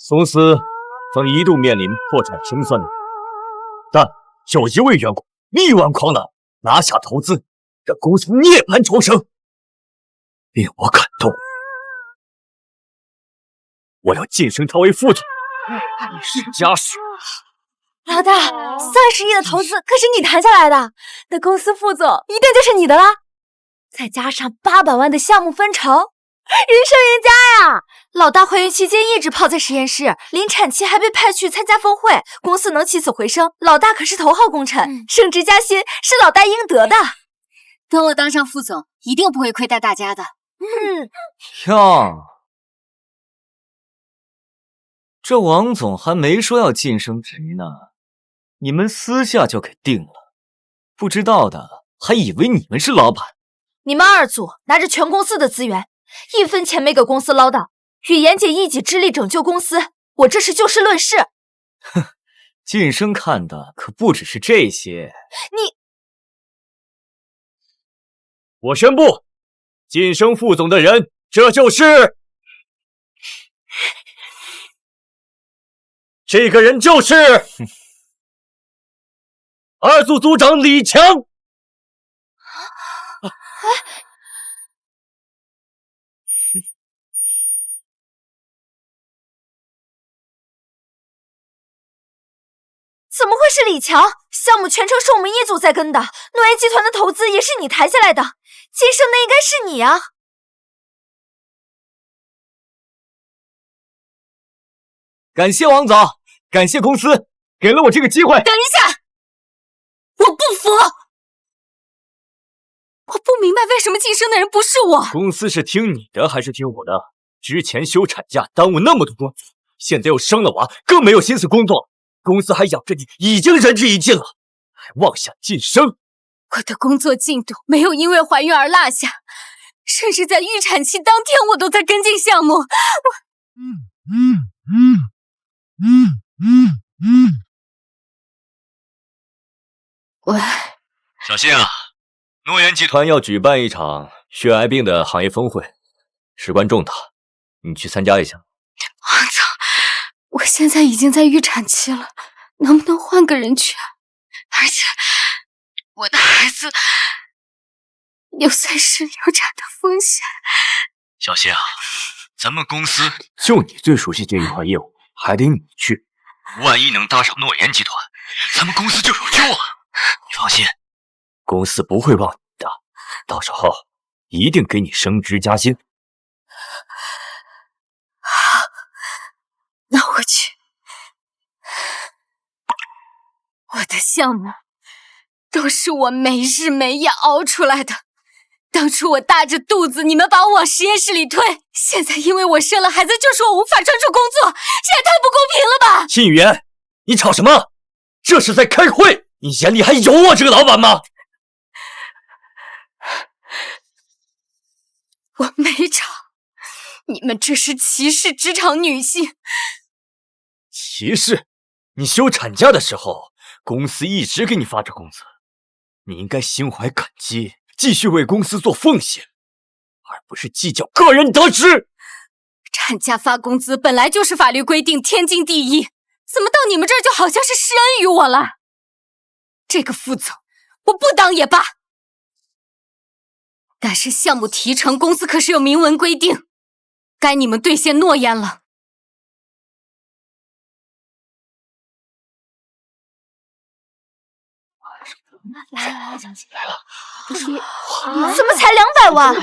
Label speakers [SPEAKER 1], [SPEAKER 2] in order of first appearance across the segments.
[SPEAKER 1] 公司曾一度面临破产清算的，但有一位员工力挽狂澜，拿下投资，让公司涅槃重生，令我感动。我要晋升他为副总，以示嘉许。
[SPEAKER 2] 老大，30亿的投资可是你谈下来的，那公司副总一定就是你的啦。再加上800万的项目分成，人生赢家呀！老大怀孕期间一直泡在实验室，临产期还被派去参加峰会，公司能起死回生，老大可是头号功臣，升职加薪是老大应得的。
[SPEAKER 3] 等我当上副总，一定不会亏待大家的。
[SPEAKER 4] 哟，这王总还没说要晋升职呢，你们私下就给定了，不知道的还以为你们是老板。
[SPEAKER 2] 你们2组拿着全公司的资源，1分钱没给公司捞到，与妍姐一己之力拯救公司，我这是就事论事。
[SPEAKER 4] 哼，晋升看的可不只是这些。
[SPEAKER 1] 我宣布，晋升副总的人，这就是这个人就是2组组长李强。
[SPEAKER 2] 怎么会是李强？项目全程是我们1组在跟的，诺言集团的投资也是你谈下来的，晋升的应该是你啊！
[SPEAKER 4] 感谢王总，感谢公司给了我这个机会。
[SPEAKER 3] 等一下，我不服！我不明白为什么晋升的人不是我。
[SPEAKER 1] 公司是听你的还是听我的？之前休产假耽误那么多工作，现在又生了娃，更没有心思工作。公司还养着你，已经仁至义尽了，还妄想晋升。
[SPEAKER 3] 我的工作进度没有因为怀孕而落下，甚至在预产期当天我都在跟进项目。喂，
[SPEAKER 1] 小新啊，诺言集团要举办一场血癌病的行业峰会，事关重大，你去参加一下。
[SPEAKER 3] 王总，我现在已经在预产期了，能不能换个人去啊？而且我的孩子有随时流产的风险。
[SPEAKER 1] 小新啊，咱们公司就你最熟悉这一块业务，还得你去。万一能搭上诺言集团，咱们公司就有救了。你放心，公司不会忘你的，到时候一定给你升职加薪。
[SPEAKER 3] 好，那我去。我的项目都是我没日没夜熬出来的。当初我大着肚子，你们把我往实验室里推，现在因为我生了孩子，就说我无法专注工作，这也太不公平了吧！
[SPEAKER 1] 信宇言，你吵什么？这是在开会，你眼里还有我这个老板吗？
[SPEAKER 3] 我没吵，你们这是歧视职场女性。
[SPEAKER 1] 歧视？你休产假的时候，公司一直给你发着工资，你应该心怀感激，继续为公司做奉献，而不是计较个人得失。
[SPEAKER 3] 产假发工资本来就是法律规定，天经地义，怎么到你们这儿就好像是施恩于我了？这个副总，我不当也罢。但是项目提成，公司可是有明文规定，该你们兑现诺言了。
[SPEAKER 2] 来了，怎么才200万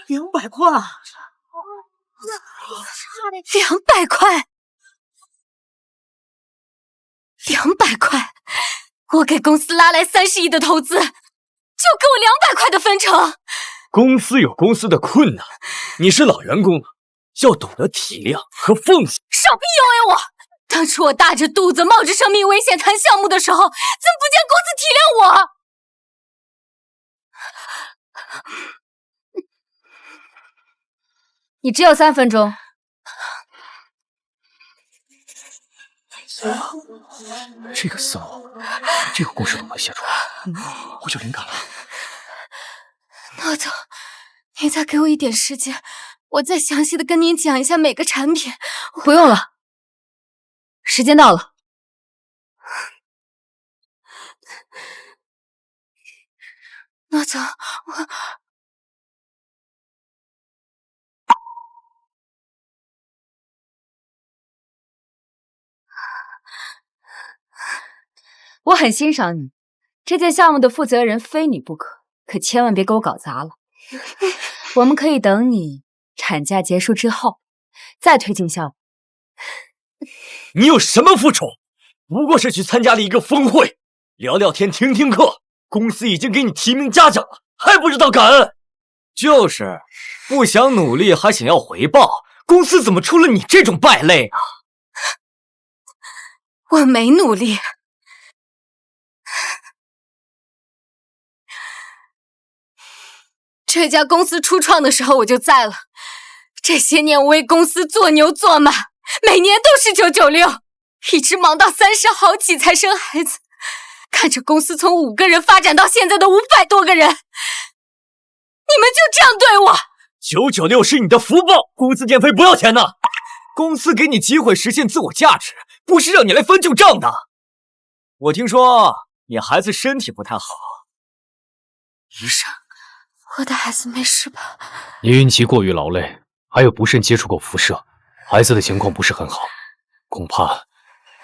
[SPEAKER 2] ？200
[SPEAKER 5] 块
[SPEAKER 3] ！200块！200块！我给公司拉来30亿的投资，就给我200块的分成。
[SPEAKER 1] 公司有公司的困难，你是老员工了，要懂得体谅和奉献。
[SPEAKER 3] 少 PUA 我！当初我大着肚子冒着生命危险谈项目的时候，怎么不见公司体谅我？
[SPEAKER 2] 你只有3分钟。
[SPEAKER 1] 这个思路，这个故事都能写出来，我有灵感了。
[SPEAKER 3] 诺总，您再给我一点时间，我再详细的跟您讲一下每个产品。
[SPEAKER 2] 不用了，时间到了。
[SPEAKER 3] 诺总，
[SPEAKER 2] 我很欣赏你，这件项目的负责人非你不可，可千万别给我搞砸了。我们可以等你产假结束之后再推进项目。
[SPEAKER 4] 你有什么付出？不过是去参加了一个峰会，聊聊天，听听课。公司已经给你提名嘉奖了，还不知道感恩？就是，不想努力还想要回报，公司怎么出了你这种败类啊？
[SPEAKER 3] 我没努力。这家公司初创的时候我就在了，这些年我为公司做牛做马，每年都是996，一直忙到30好几才生孩子，看着公司从5个人发展到现在的500多个人，你们就这样对我
[SPEAKER 4] ？996是你的福报，公司电费不要钱的，公司给你机会实现自我价值，不是让你来翻旧账的。我听说你孩子身体不太好，
[SPEAKER 3] 医生，我的孩子没事吧？
[SPEAKER 1] 你孕期过于劳累，还有不慎接触过辐射，孩子的情况不是很好，恐怕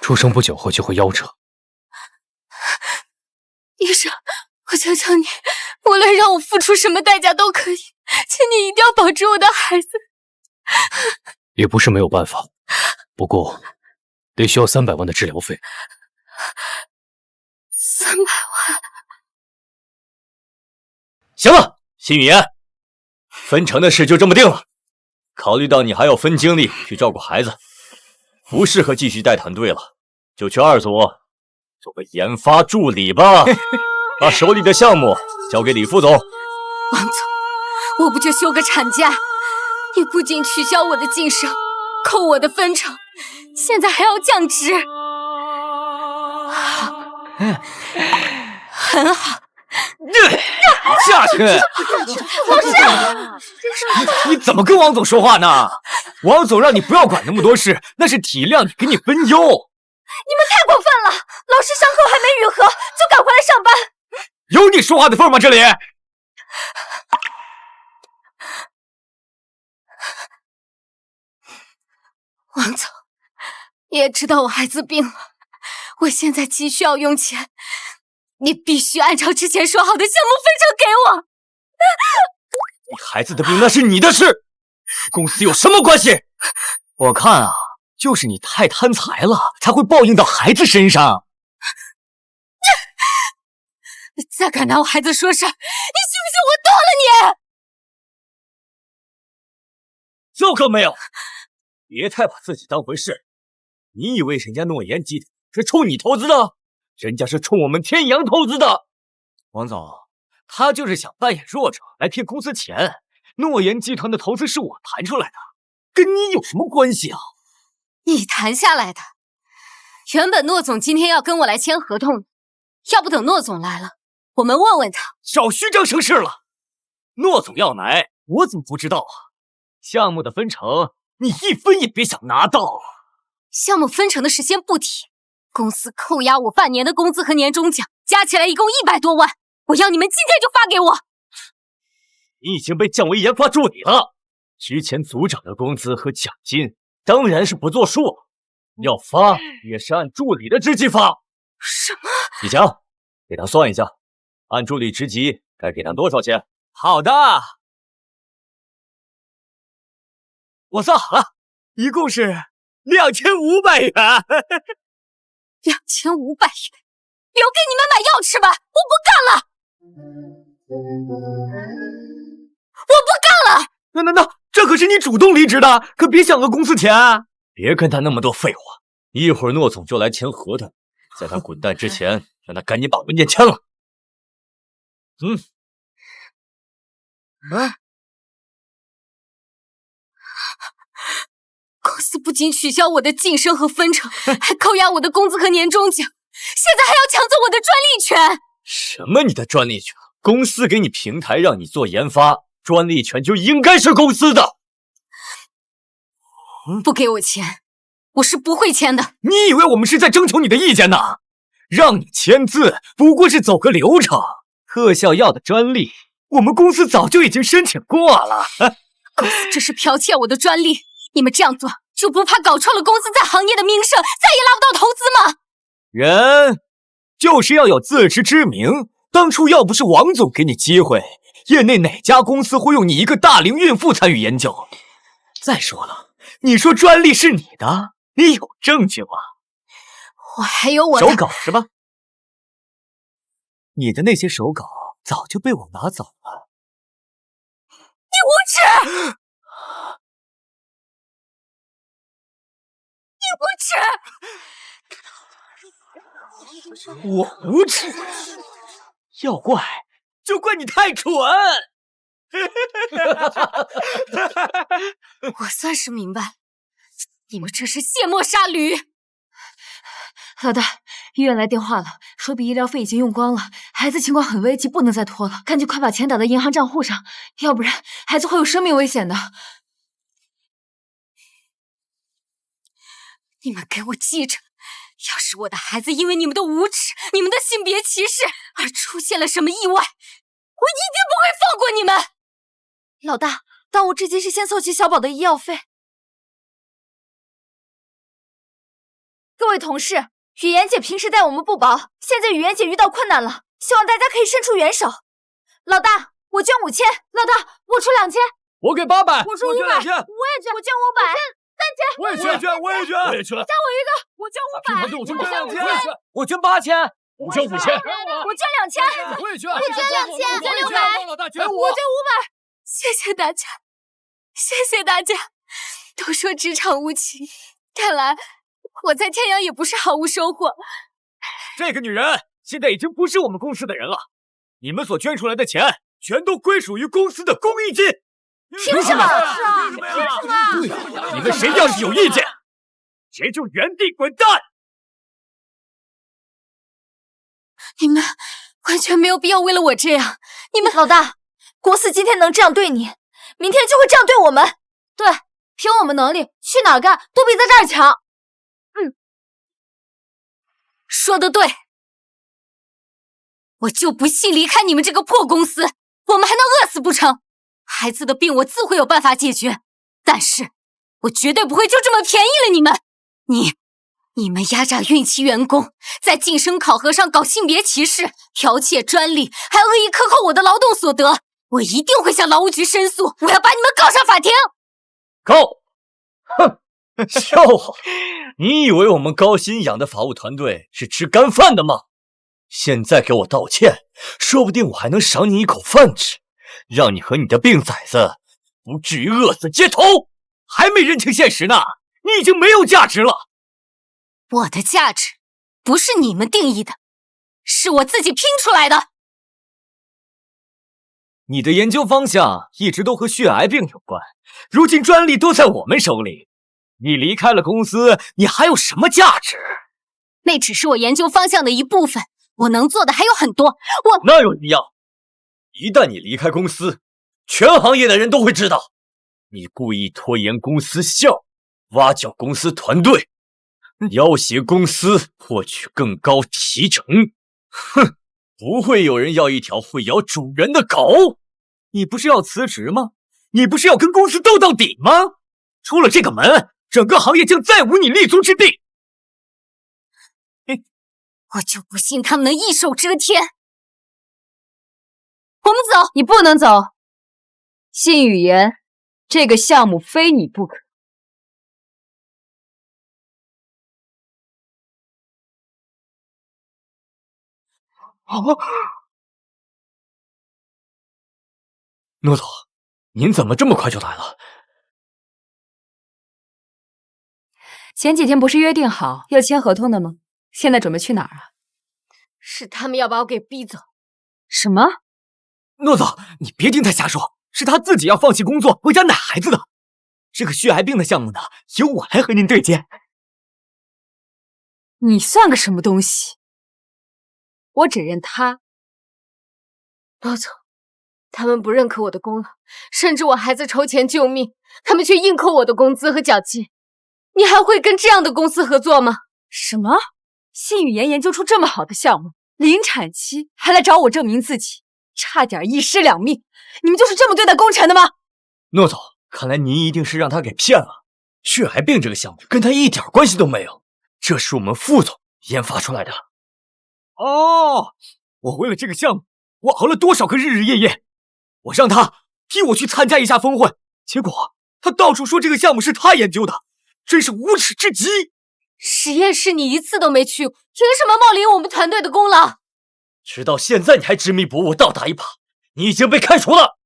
[SPEAKER 1] 出生不久后就会夭折。
[SPEAKER 3] 医生，我求求你，无论让我付出什么代价都可以，请你一定要保住我的孩子。
[SPEAKER 1] 也不是没有办法，不过得需要300万的治疗费。
[SPEAKER 3] 300万？
[SPEAKER 4] 行了，辛雨嫣，分成的事就这么定了。考虑到你还要分精力去照顾孩子，不适合继续带团队了，就去2组做个研发助理吧。把手里的项目交给李副总。
[SPEAKER 3] 王总，我不就休个产假，你不仅取消我的晋升，扣我的分成，现在还要降职。好，很好。
[SPEAKER 4] 下去！
[SPEAKER 3] 老师，
[SPEAKER 4] 你怎么跟王总说话呢？王总让你不要管那么多事，那是体谅你，给你分忧。
[SPEAKER 3] 你们太过分了！老师伤口还没愈合，就赶回来上班。
[SPEAKER 4] 有你说话的份吗？这里。
[SPEAKER 3] 王总，你也知道我孩子病了，我现在急需要用钱，你必须按照之前说好的项目分成给我。
[SPEAKER 4] 你孩子的病那是你的事，公司有什么关系？我看啊，就是你太贪财了，才会报应到孩子身上。
[SPEAKER 3] 再敢拿我孩子说事，你信不信我剁了你？
[SPEAKER 4] 有可没有？别太把自己当回事。你以为人家诺言集团是冲你投资的？人家是冲我们天阳投资的。王总，他就是想扮演弱者来骗公司钱。诺言集团的投资是我谈出来的，跟你有什么关系啊？
[SPEAKER 3] 你谈下来的。原本诺总今天要跟我来签合同，要不等诺总来了，我们问问他。
[SPEAKER 4] 少虚张声势了。诺总要来，我怎么不知道啊？项目的分成，你一分也别想拿到。
[SPEAKER 3] 项目分成的事先不提，公司扣押我半年的工资和年终奖，加起来一共100多万，我要你们今天就发给我。
[SPEAKER 4] 你已经被降为研发助理了，之前组长的工资和奖金当然是不作数，要发也是按助理的职级发。
[SPEAKER 3] 什么？
[SPEAKER 4] 李强，给他算一下，按助理职级该给他多少钱？好的，我算好了，一共是2500元。
[SPEAKER 3] 2500元，留给你们买药吃吧，我不干了。我不干了！
[SPEAKER 4] 那，这可是你主动离职的，可别想讹公司钱。别跟他那么多废话，一会儿诺总就来签合同，在他滚蛋之前，让他赶紧把文件签了。
[SPEAKER 3] 公司司不仅取消我的晋升和分成，还扣押我的工资和年终奖，现在还要抢走我的专利权。
[SPEAKER 4] 什么你的专利权？公司给你平台让你做研发，专利权就应该是公司的。
[SPEAKER 3] 不给我钱，我是不会签的。
[SPEAKER 4] 你以为我们是在征求你的意见呢？让你签字不过是走个流程。特效药的专利，我们公司早就已经申请过了。
[SPEAKER 3] 公司这是剽窃我的专利，你们这样做就不怕搞臭了公司在行业的名声，再也拉不到投资吗？
[SPEAKER 4] 人就是要有自知之明。当初要不是王总给你机会，业内哪家公司会用你一个大龄孕妇参与研究？再说了，你说专利是你的，你有证据吗？
[SPEAKER 3] 我还有我的
[SPEAKER 4] 手稿是吧？你的那些手稿早就被我拿走了。
[SPEAKER 3] 你无耻！
[SPEAKER 4] 你无耻！我无耻？要怪就怪你太蠢！
[SPEAKER 3] 我算是明白了，你们这是卸磨杀驴。
[SPEAKER 2] 老大，医院来电话了，说笔医疗费已经用光了，孩子情况很危急，不能再拖了，赶紧快把钱打到银行账户上，要不然孩子会有生命危险的。
[SPEAKER 3] 你们给我记着，要是我的孩子因为你们的无耻、你们的性别歧视而出现了什么意外，我一定不会放过你们。
[SPEAKER 2] 老大，当务之急是先凑齐小宝的医药费。各位同事，语言姐平时待我们不薄，现在语言姐遇到困难了，希望大家可以伸出援手。老大，我捐5000，老大，我出2000，
[SPEAKER 4] 我给800，
[SPEAKER 2] 我出500，我也捐，我捐500，3000，
[SPEAKER 4] 我也捐，我也捐，我也捐，
[SPEAKER 2] 加我一个，我捐500，
[SPEAKER 4] 我捐2000，我捐8000，我捐5000，
[SPEAKER 2] 我捐2000，
[SPEAKER 4] 我也捐，
[SPEAKER 2] 我捐2000，我捐600，
[SPEAKER 4] 老大捐
[SPEAKER 2] 我捐500。
[SPEAKER 3] 谢谢大家，谢谢大家。都说职场无情，看来我在天阳也不是毫无收获。
[SPEAKER 4] 这个女人现在已经不是我们公司的人了，你们所捐出来的钱全都归属于公司的公益金。
[SPEAKER 2] 凭什么？是啊，凭什么？
[SPEAKER 4] 对呀，你们谁要是有意见，谁就原地滚蛋！
[SPEAKER 3] 你们完全没有必要为了我这样。你们
[SPEAKER 2] 老大，公司今天能这样对你，明天就会这样对我们。对，凭我们能力，去哪儿干都比在这儿强。
[SPEAKER 3] 说得对，我就不信离开你们这个破公司，我们还能饿死不成？孩子的病我自会有办法解决，但是我绝对不会就这么便宜了你们。你们压榨孕期员工，在晋升考核上搞性别歧视，剽窃专利，还恶意克扣我的劳动所得，我一定会向劳务局申诉，我要把你们告上法庭。
[SPEAKER 4] 告！哼，笑话！你以为我们高薪养的法务团队是吃干饭的吗？现在给我道歉，说不定我还能赏你一口饭吃，让你和你的病崽子不至于饿死街头。还没认清现实呢，你已经没有价值了。
[SPEAKER 3] 我的价值不是你们定义的，是我自己拼出来的。
[SPEAKER 4] 你的研究方向一直都和血癌病有关，如今专利都在我们手里，你离开了公司，你还有什么价值？
[SPEAKER 3] 那只是我研究方向的一部分，我能做的还有很多。
[SPEAKER 4] 那又怎样？一旦你离开公司，全行业的人都会知道，你故意拖延公司项目，挖角公司团队，要挟公司获取更高提成。哼，不会有人要一条会咬主人的狗。你不是要辞职吗？你不是要跟公司斗到底吗？出了这个门，整个行业将再无你立足之地。
[SPEAKER 3] 我就不信他们能一手遮天。我们走。
[SPEAKER 2] 你不能走。信语言，这个项目非你不可。
[SPEAKER 4] 诺总，您怎么这么快就来了？
[SPEAKER 2] 前几天不是约定好要签合同的吗？现在准备去哪儿啊？
[SPEAKER 3] 是他们要把我给逼走。
[SPEAKER 2] 什么？
[SPEAKER 4] 诺总，你别听他瞎说，是他自己要放弃工作回家奶孩子的。这个血癌病的项目呢，由我来和您对接。
[SPEAKER 3] 你算个什么东西？我只认他。罗总，他们不认可我的功劳，甚至我孩子筹钱救命，他们却硬扣我的工资和奖金。你还会跟这样的公司合作吗？
[SPEAKER 2] 什么？信宇研研究出这么好的项目，临产期还来找我证明自己，差点一尸两命。你们就是这么对待功臣的吗？
[SPEAKER 4] 诺总，看来您一定是让他给骗了。血癌病这个项目跟他一点关系都没有，这是我们副总研发出来的。哦，我为了这个项目，我熬了多少个日日夜夜。我让他替我去参加一下峰会，结果他到处说这个项目是他研究的，真是无耻至极。
[SPEAKER 3] 实验室你一次都没去，凭什么冒领我们团队的功劳？
[SPEAKER 4] 直到现在你还执迷不悟，倒打一耙，你已经被开除了。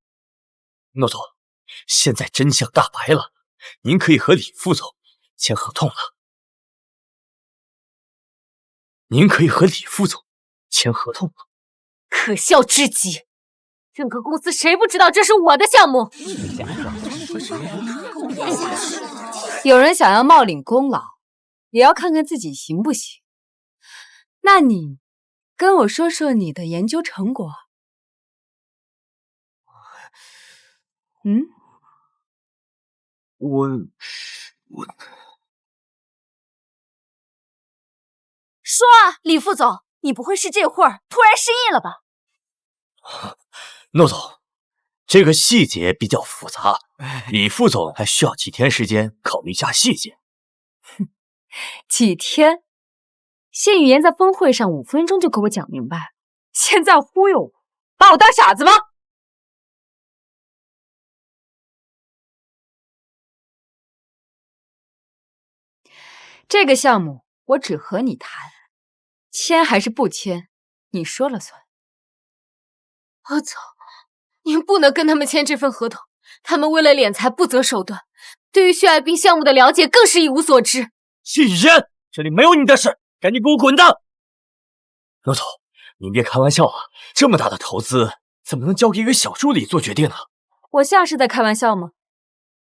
[SPEAKER 4] 诺总，现在真相大白了，您可以和李副总签合同了。您可以和李副总签合同了。
[SPEAKER 3] 可笑至极！整个公司谁不知道这是我的项目？
[SPEAKER 2] 有人想要冒领功劳，也要看看自己行不行。那你跟我说说你的研究成果。
[SPEAKER 4] 我
[SPEAKER 2] 说啊，李副总，你不会是这会儿突然失忆了吧？
[SPEAKER 4] 诺总，这个细节比较复杂，李副总还需要几天时间考虑一下细节。
[SPEAKER 2] 几天？谢语言在峰会上5分钟就给我讲明白，现在忽悠我，把我当傻子吗？这个项目我只和你谈，签还是不签，你说了算。
[SPEAKER 3] 罗总，您不能跟他们签这份合同，他们为了敛财不择手段，对于血癌病项目的了解更是一无所知。
[SPEAKER 4] 谢雨嫣，这里没有你的事，赶紧给我滚蛋！罗总，您别开玩笑啊，这么大的投资怎么能交给一个小助理做决定呢？
[SPEAKER 2] 我像是在开玩笑吗？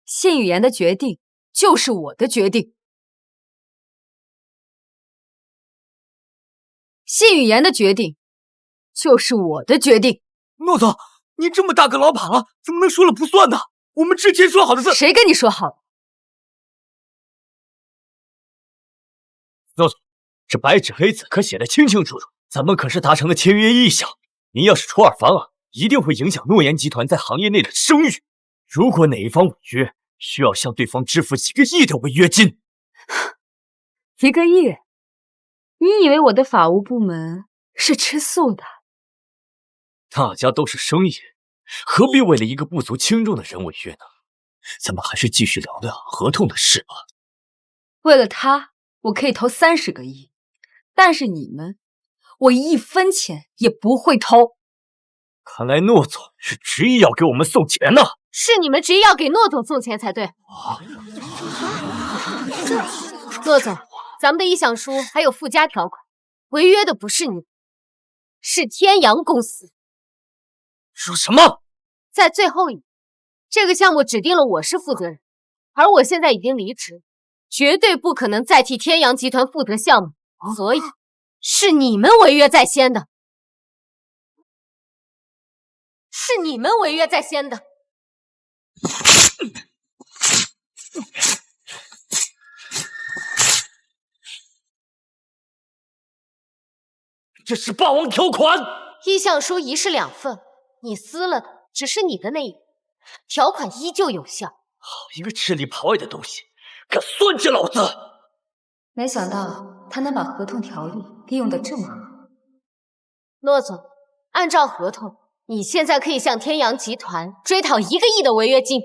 [SPEAKER 2] 谢语言的决定就是我的决定。谢语言的决定就是我的决定。
[SPEAKER 4] 诺总，您这么大个老板了，怎么能说了不算呢？我们之前说好的
[SPEAKER 2] 谁跟你说好了？
[SPEAKER 4] 诺总，这白纸黑字可写得清清楚楚，咱们可是达成了签约意向。您要是出尔反尔，一定会影响诺言集团在行业内的声誉。如果哪一方违约，需要向对方支付几个亿的违约金。
[SPEAKER 2] 1个亿？你以为我的法务部门是吃素的？
[SPEAKER 4] 大家都是生意人，何必为了一个不足轻重的人违约呢？咱们还是继续聊聊合同的事吧。
[SPEAKER 2] 为了他，我可以投30个亿，但是你们，我1分钱也不会投。
[SPEAKER 4] 看来诺总是执意要给我们送钱呢。
[SPEAKER 3] 是你们执意要给诺总送钱才对。诺总，咱们的意向书还有附加条款，违约的不是你，是天阳公司。
[SPEAKER 4] 说什么？
[SPEAKER 3] 在最后一年，这个项目指定了我是负责人，而我现在已经离职，绝对不可能再替天阳集团负责项目，所以是你们违约在先的，是你们违约在先的。
[SPEAKER 4] 这是霸王条款。
[SPEAKER 3] 意向书一式2份，你撕了的只是你的那一份，条款依旧有效。
[SPEAKER 4] 好一个吃里扒外的东西，敢算计老子！
[SPEAKER 2] 没想到他能把合同条例利用得这么好。
[SPEAKER 3] 诺总，按照合同，你现在可以向天阳集团追讨1个亿的违约金。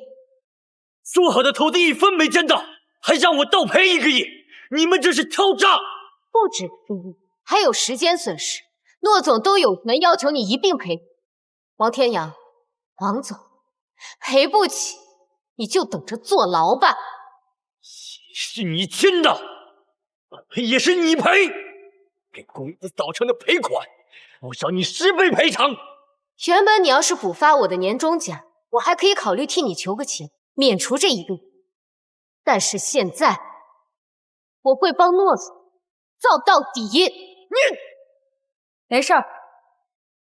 [SPEAKER 4] 说好的投资1分没见到，还让我倒赔1个亿，你们这是挑诈！
[SPEAKER 3] 不止1亿，还有时间损失，诺总都有权要求你一并赔。王天阳，王总，赔不起，你就等着坐牢吧。
[SPEAKER 4] 是你签的，赔也是你赔，给公司造成的赔款，我找你10倍赔偿。
[SPEAKER 3] 原本你要是补发我的年终奖，我还可以考虑替你求个情，免除这1个亿。但是现在，我会帮诺总造到底。你
[SPEAKER 2] 没事儿，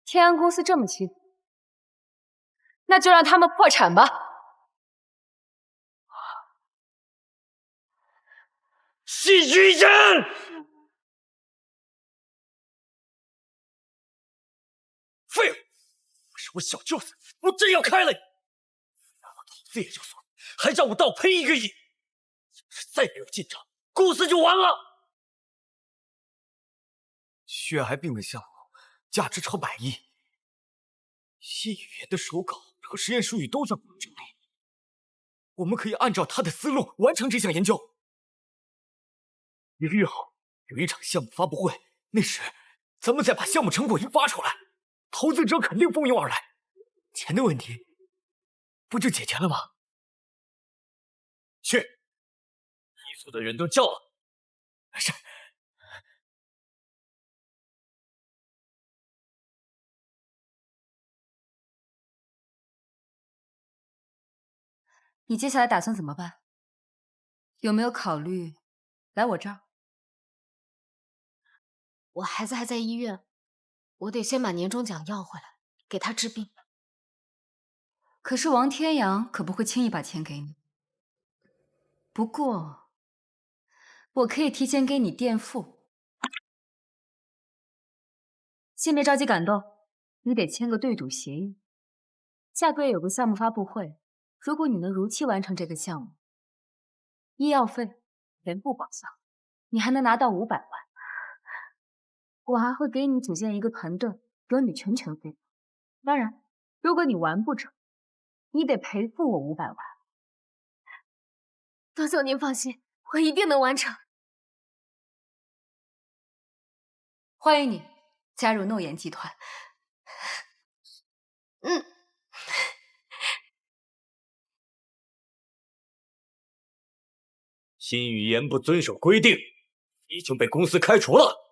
[SPEAKER 2] 天阳公司这么欺负，那就让他们破产吧。
[SPEAKER 4] 戏剧一阵。废物！是我小舅子，我真要开了你！拿到投资也就算了，还让我倒赔1个亿。要是再没有进账，公司就完了。
[SPEAKER 5] 血癌病的项目价值超100亿，谢语言的手稿和实验术语都在我们这里，我们可以按照他的思路完成这项研究。1个月后有一场项目发布会，那时咱们再把项目成果一发出来，投资者肯定蜂拥而来，钱的问题不就解决了吗？
[SPEAKER 4] 去，一组的人都叫了。
[SPEAKER 5] 是。
[SPEAKER 2] 你接下来打算怎么办？有没有考虑来我这儿？
[SPEAKER 3] 我孩子还在医院，我得先把年终奖要回来，给他治病。
[SPEAKER 2] 可是王天阳可不会轻易把钱给你。不过，我可以提前给你垫付。先别着急感动，你得签个对赌协议。下个月有个项目发布会，如果你能如期完成这个项目，医药费全部报销，你还能拿到500万。我还会给你组建一个团队，由你全权负责。当然，如果你完不成，你得赔付我500万。
[SPEAKER 3] 董总，您放心，我一定能完成。
[SPEAKER 2] 欢迎你加入诺言集团。
[SPEAKER 4] 新语言不遵守规定，已经被公司开除了。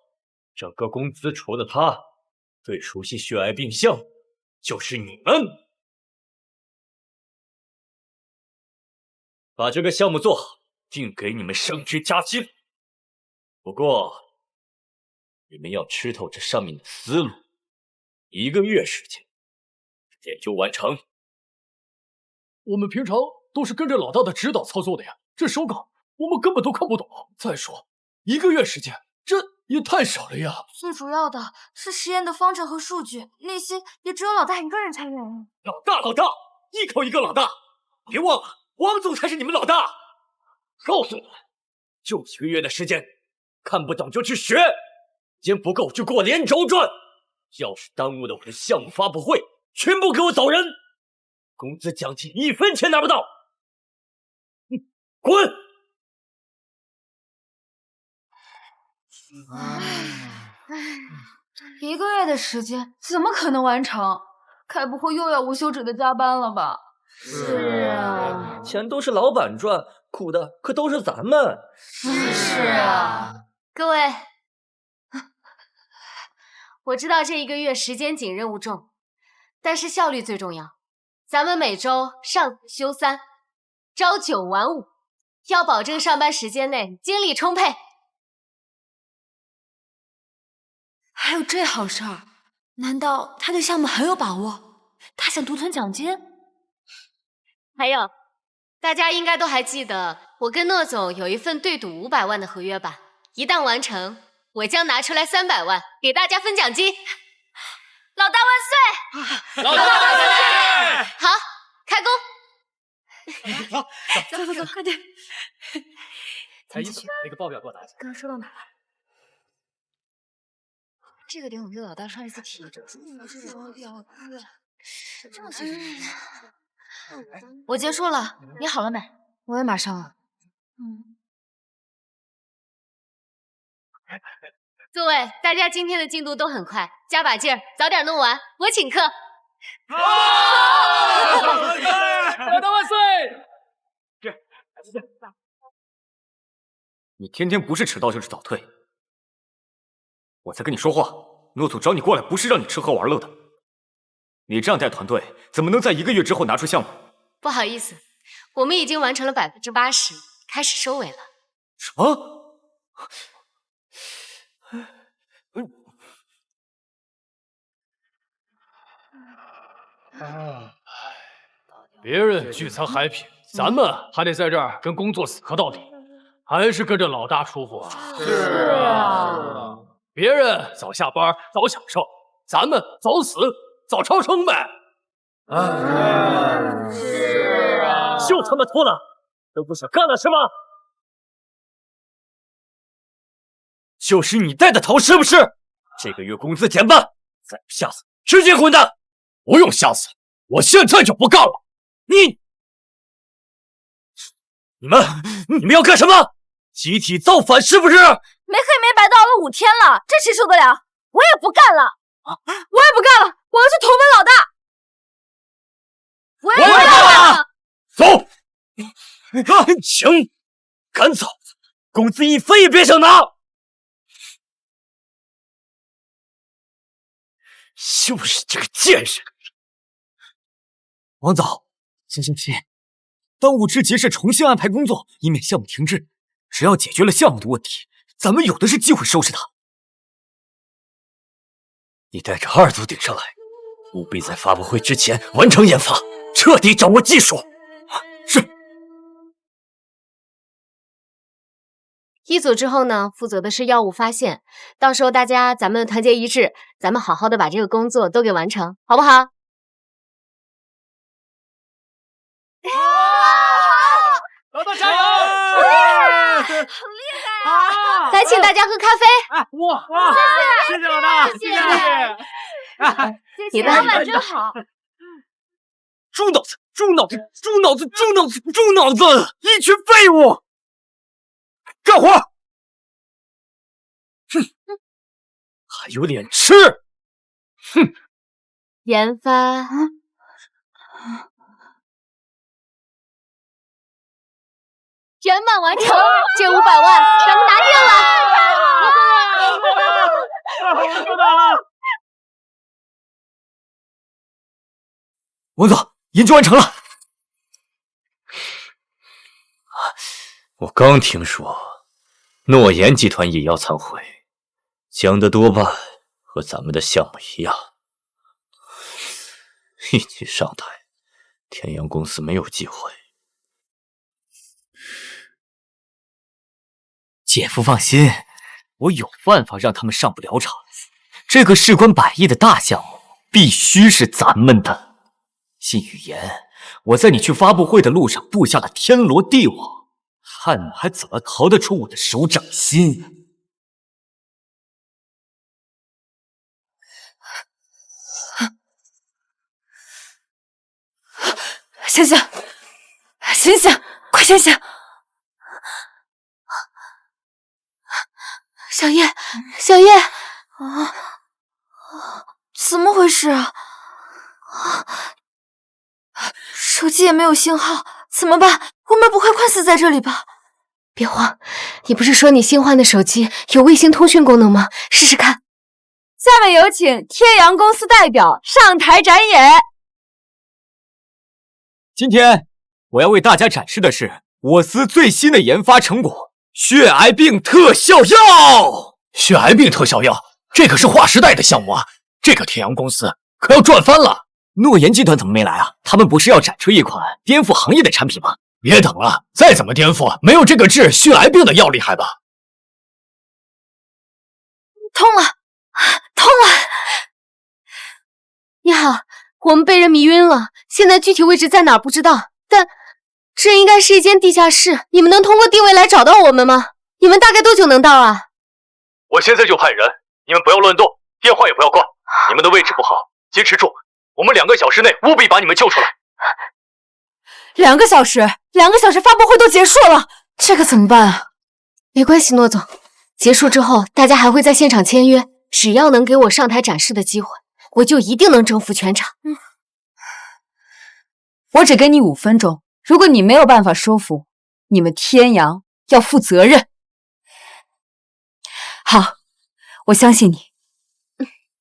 [SPEAKER 4] 整个公司除了他，最熟悉血癌病项就是你们。把这个项目做好，定给你们升职加薪。不过，你们要吃透这上面的思路，1个月时间，研究完成。
[SPEAKER 5] 我们平常都是跟着老大的指导操作的呀，这手稿我们根本都看不懂。再说，1个月时间，这也太少了呀！
[SPEAKER 6] 最主要的是实验的方程和数据，那些也只有老大一个人才有。
[SPEAKER 4] 老大，一口一个老大！别忘了，王总才是你们老大。告诉你们，就1个月的时间，看不懂就去学，时间不够就给我连轴转。要是耽误了我的项目发布会，全部给我走人！工资奖金1分钱拿不到！滚
[SPEAKER 6] ！1个月的时间怎么可能完成？该不会又要无休止的加班了吧？
[SPEAKER 4] 是啊，钱都是老板赚，苦的可都是咱们。
[SPEAKER 6] 是啊，
[SPEAKER 3] 各位，我知道这1个月时间紧，任务重，但是效率最重要。咱们每周上4休3，朝9晚5，要保证上班时间内精力充沛。
[SPEAKER 6] 还有这好事儿？难道他对项目很有把握？他想独吞奖金？
[SPEAKER 3] 还有，大家应该都还记得，我跟诺总有一份对赌500万的合约吧？一旦完成，我将拿出来300万给大家分奖金。老大万岁！
[SPEAKER 4] 老大万岁！
[SPEAKER 3] 好，开工！
[SPEAKER 6] 走，快点！
[SPEAKER 4] 才一次，那个报表给我拿去。
[SPEAKER 6] 刚刚说到哪了？这个点我记得老大上一次提着。我结束了，你好了没？我也马上了。
[SPEAKER 3] 各位，大家今天的进度都很快，加把劲儿，早点弄完，我请客。
[SPEAKER 4] 老大万岁！
[SPEAKER 5] 你天天不是迟到就是早退。我在跟你说话，诺总找你过来不是让你吃喝玩乐的。你这样带团队，怎么能在1个月之后拿出项目？
[SPEAKER 3] 不好意思，我们已经完成了80%，开始收尾了。
[SPEAKER 5] 什么？
[SPEAKER 4] 别人聚餐嗨皮，咱们还得在这儿跟工作死磕到底，还是跟着老大舒服啊？
[SPEAKER 6] 是啊，
[SPEAKER 4] 别人早下班早享受，咱们早死早超生呗。
[SPEAKER 6] 是啊，
[SPEAKER 4] 就他妈拖了，都不想干了是吗？就是你带的头是不是？这个月工资减半，再不下死直接滚蛋！不用下死，我现在就不干了。你们要干什么？集体造反是不是？
[SPEAKER 2] 没黑没白的熬了5天了，这谁受得了？我也不干了，我也不干了，我要去投奔老大。我也不干了，
[SPEAKER 4] 走！行，赶走，工资1分也别想拿。就是这个贱人！
[SPEAKER 5] 王总，行，当务之急是重新安排工作，以免项目停滞。只要解决了项目的问题，咱们有的是机会收拾他。
[SPEAKER 4] 你带着2组顶上来，务必在发布会之前完成研发，彻底掌握技术。是。
[SPEAKER 3] 1组之后呢，负责的是药物发现，到时候咱们团结一致，咱们好好的把这个工作都给完成，好不好？
[SPEAKER 4] 老大加油！
[SPEAKER 2] 很厉害啊！
[SPEAKER 3] 来，请大家喝咖啡。
[SPEAKER 4] 哇，谢谢老大，谢谢。
[SPEAKER 3] 你的
[SPEAKER 2] 老板真好。
[SPEAKER 4] 猪脑子，一群废物！干活！哼，还有脸吃！哼！
[SPEAKER 3] 研发。圆满完成，这500万咱们拿定了！
[SPEAKER 4] 收到了。
[SPEAKER 5] 王总，研究完成了。
[SPEAKER 1] 我刚听说，诺言集团也要参会，讲的多半和咱们的项目一样。一起上台，天阳公司没有机会。
[SPEAKER 5] 姐夫放心，我有办法让他们上不了场。这个事关100亿的大项目，必须是咱们的。信语言，我在你去发布会的路上布下了天罗地网，汉姆还怎么逃得出我的手掌心？
[SPEAKER 2] 醒醒，醒醒，快醒醒！
[SPEAKER 3] 小叶，
[SPEAKER 2] 怎么回事啊？手机也没有信号，怎么办？我们不会困死在这里吧？
[SPEAKER 3] 别慌，你不是说你新换的手机有卫星通讯功能吗？试试看。
[SPEAKER 2] 下面有请天阳公司代表上台展演。
[SPEAKER 5] 今天我要为大家展示的是我司最新的研发成果——血癌病特效药。
[SPEAKER 4] 血癌病特效药，这可是划时代的项目啊！这个天阳公司可要赚翻了。
[SPEAKER 5] 诺言集团怎么没来啊？他们不是要展出一款颠覆行业的产品吗？
[SPEAKER 4] 别等了，再怎么颠覆，没有这个治血癌病的药厉害吧？
[SPEAKER 2] 通了！
[SPEAKER 3] 你好，我们被人迷晕了，现在具体位置在哪儿不知道，但这应该是一间地下室。你们能通过定位来找到我们吗？你们大概多久能到啊？
[SPEAKER 1] 我现在就派人，你们不要乱动，电话也不要挂。你们的位置不好，坚持住，我们2个小时内务必把你们救出来。
[SPEAKER 2] 2个小时发布会都结束了，这可怎么办啊？
[SPEAKER 3] 没关系，诺总，结束之后大家还会在现场签约，只要能给我上台展示的机会，我就一定能征服全场。
[SPEAKER 2] 我只给你5分钟，如果你没有办法说服，你们天阳要负责任。好，我相信你。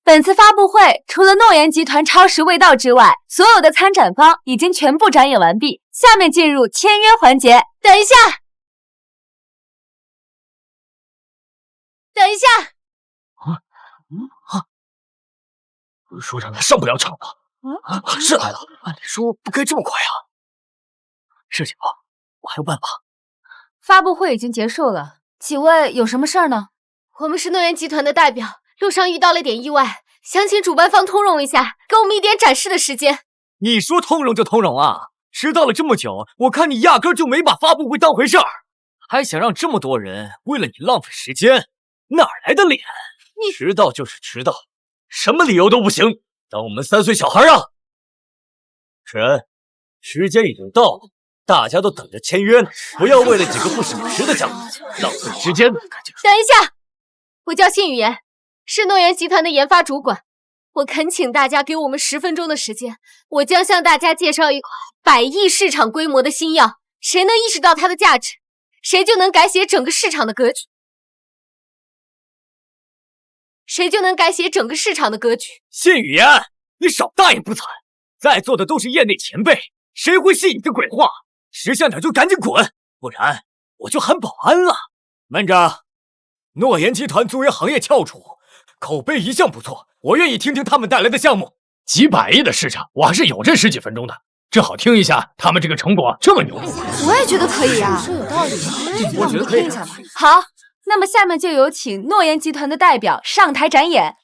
[SPEAKER 2] 本次发布会除了诺言集团超时未到之外，所有的参展方已经全部展演完毕。下面进入签约环节。等一下，
[SPEAKER 3] 等一下，
[SPEAKER 4] 署长他上不了场了。是来了，
[SPEAKER 5] 按理说不该这么快啊。
[SPEAKER 4] 事情吧，我还有办法。
[SPEAKER 2] 发布会已经结束了，几位有什么事儿呢？
[SPEAKER 3] 我们是诺言集团的代表，路上遇到了点意外，想请主办方通融一下，给我们一点展示的时间。
[SPEAKER 5] 你说通融就通融啊？迟到了这么久，我看你压根就没把发布会当回事儿，还想让这么多人为了你浪费时间，哪来的脸？
[SPEAKER 3] 你
[SPEAKER 4] 迟到就是迟到，什么理由都不行，当我们3岁小孩啊！陈，时间已经到了，大家都等着签约呢，不要为了几个不省时的家伙浪费时间。
[SPEAKER 3] 等一下，我叫信语言，是诺言集团的研发主管。我恳请大家给我们10分钟的时间，我将向大家介绍一款100亿市场规模的新药，谁能意识到它的价值，谁就能改写整个市场的格局。
[SPEAKER 5] 信语言，你少大言不惭，在座的都是业内前辈，谁会信你的鬼话？识相点就赶紧滚，不然我就喊保安了。慢着，诺言集团作为行业翘楚，口碑一向不错，我愿意听听他们带来的项目。
[SPEAKER 4] 几百亿的市场，我还是有这10几分钟的，正好听一下他们这个成果这么牛。
[SPEAKER 2] 我也觉得可以啊，
[SPEAKER 6] 说有道理。
[SPEAKER 5] 我觉得可以。
[SPEAKER 2] 好，那么下面就有请诺言集团的代表上台展演。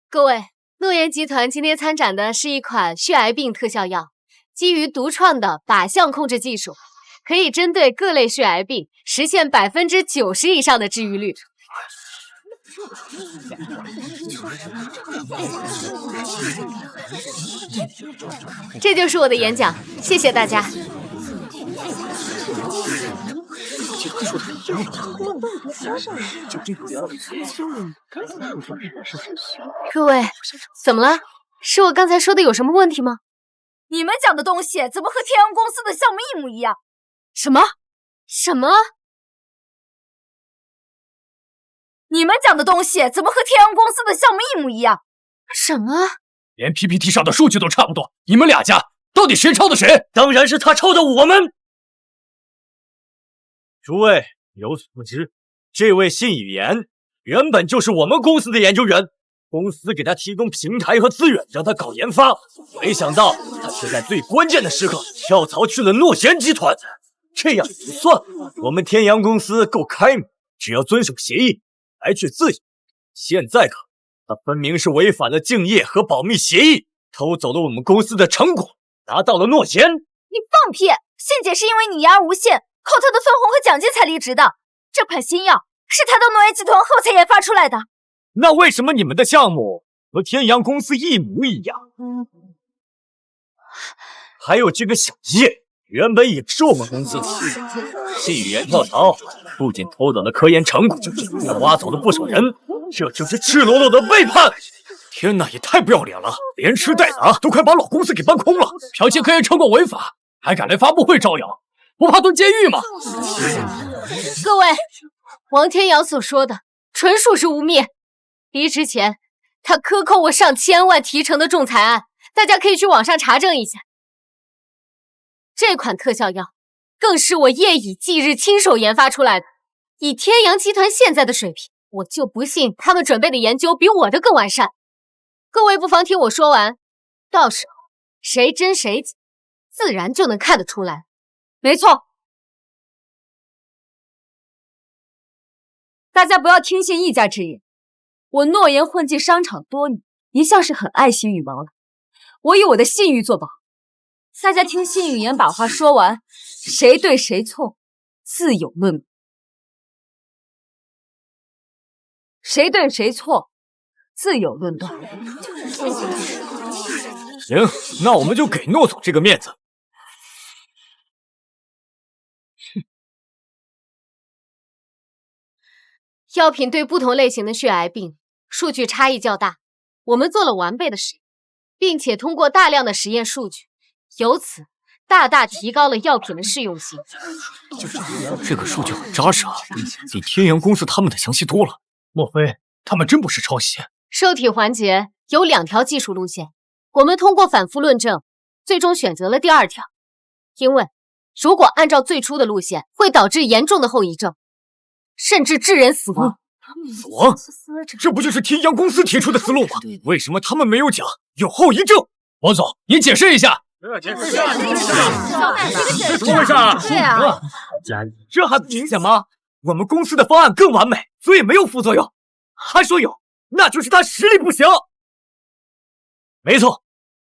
[SPEAKER 3] 各位，诺言集团今天参展的是一款血癌病特效药，基于独创的靶向控制技术，可以针对各类血癌病实现90%以上的治愈率。这就是我的演讲，谢谢大家。各位，怎么了？是我刚才说的有什么问题吗？
[SPEAKER 2] 你们讲的东西怎么和天阳公司的项目一模一样？
[SPEAKER 3] 什么？
[SPEAKER 2] 你们讲的东西怎么和天阳公司的项目一模一样？
[SPEAKER 3] 什么？
[SPEAKER 4] 连 PPT 上的数据都差不多，你们俩家到底谁抄的谁？
[SPEAKER 1] 当然是他抄的我们。诸位有所不知，这位信语言原本就是我们公司的研究员，公司给他提供平台和资源让他搞研发，没想到他却在最关键的时刻跳槽去了诺贤集团。这样也就算了，我们天阳公司够开明，只要遵守协议，来去自由。现在可他分明是违反了竞业和保密协议，偷走了我们公司的成果，拿到了诺贤。
[SPEAKER 2] 你放屁！信姐是因为你言而无信，靠她的分红和奖金才离职的。这款新药是她到诺言集团后才研发出来的。
[SPEAKER 5] 那为什么你们的项目和天阳公司一模一样？
[SPEAKER 1] 还有这个小叶，原本也是我们公司的。信语言跳槽，不仅偷走了科研成果，还挖走了不少人，这就是赤裸裸的背叛！
[SPEAKER 5] 天哪，也太不要脸了，连吃带拿，都快把老公司给搬空了。
[SPEAKER 4] 剽窃科研成果违法，还敢来发布会招摇，不怕蹲监狱吗？
[SPEAKER 3] 各位，王天阳所说的纯属是污蔑。离职前，他克扣我上千万提成的仲裁案，大家可以去网上查证一下。这款特效药更是我夜以继日亲手研发出来的。以天阳集团现在的水平，我就不信他们准备的研究比我的更完善。各位不妨听我说完，到时候谁真谁假，自然就能看得出来。
[SPEAKER 2] 没错，大家不要听信一家之言。我诺言混迹商场多年，一向是很爱惜羽毛的。我以我的信誉作保，大家听信语言把话说完，谁对谁错，自有论断。谁对谁错，自有论断。
[SPEAKER 5] 行，那我们就给诺总这个面子。
[SPEAKER 3] 药品对不同类型的血癌病数据差异较大，我们做了完备的实验，并且通过大量的实验数据，由此大大提高了药品的适用性。
[SPEAKER 5] 这个数据很扎实啊，比天阳公司他们的详细多了。
[SPEAKER 4] 莫非他们真不是抄袭？
[SPEAKER 3] 受体环节有2条技术路线，我们通过反复论证，最终选择了第2条。因为如果按照最初的路线，会导致严重的后遗症，甚至致人死亡。
[SPEAKER 5] 死亡？这不就是天阳公司提出的思路吗？为什么他们没有讲有后遗症？
[SPEAKER 4] 王总，您解释一下。
[SPEAKER 5] 这怎么回事啊？
[SPEAKER 3] 对啊，
[SPEAKER 5] 这还不明显吗？我们公司的方案更完美，所以没有副作用。还说有，那就是他实力不行。
[SPEAKER 4] 没错，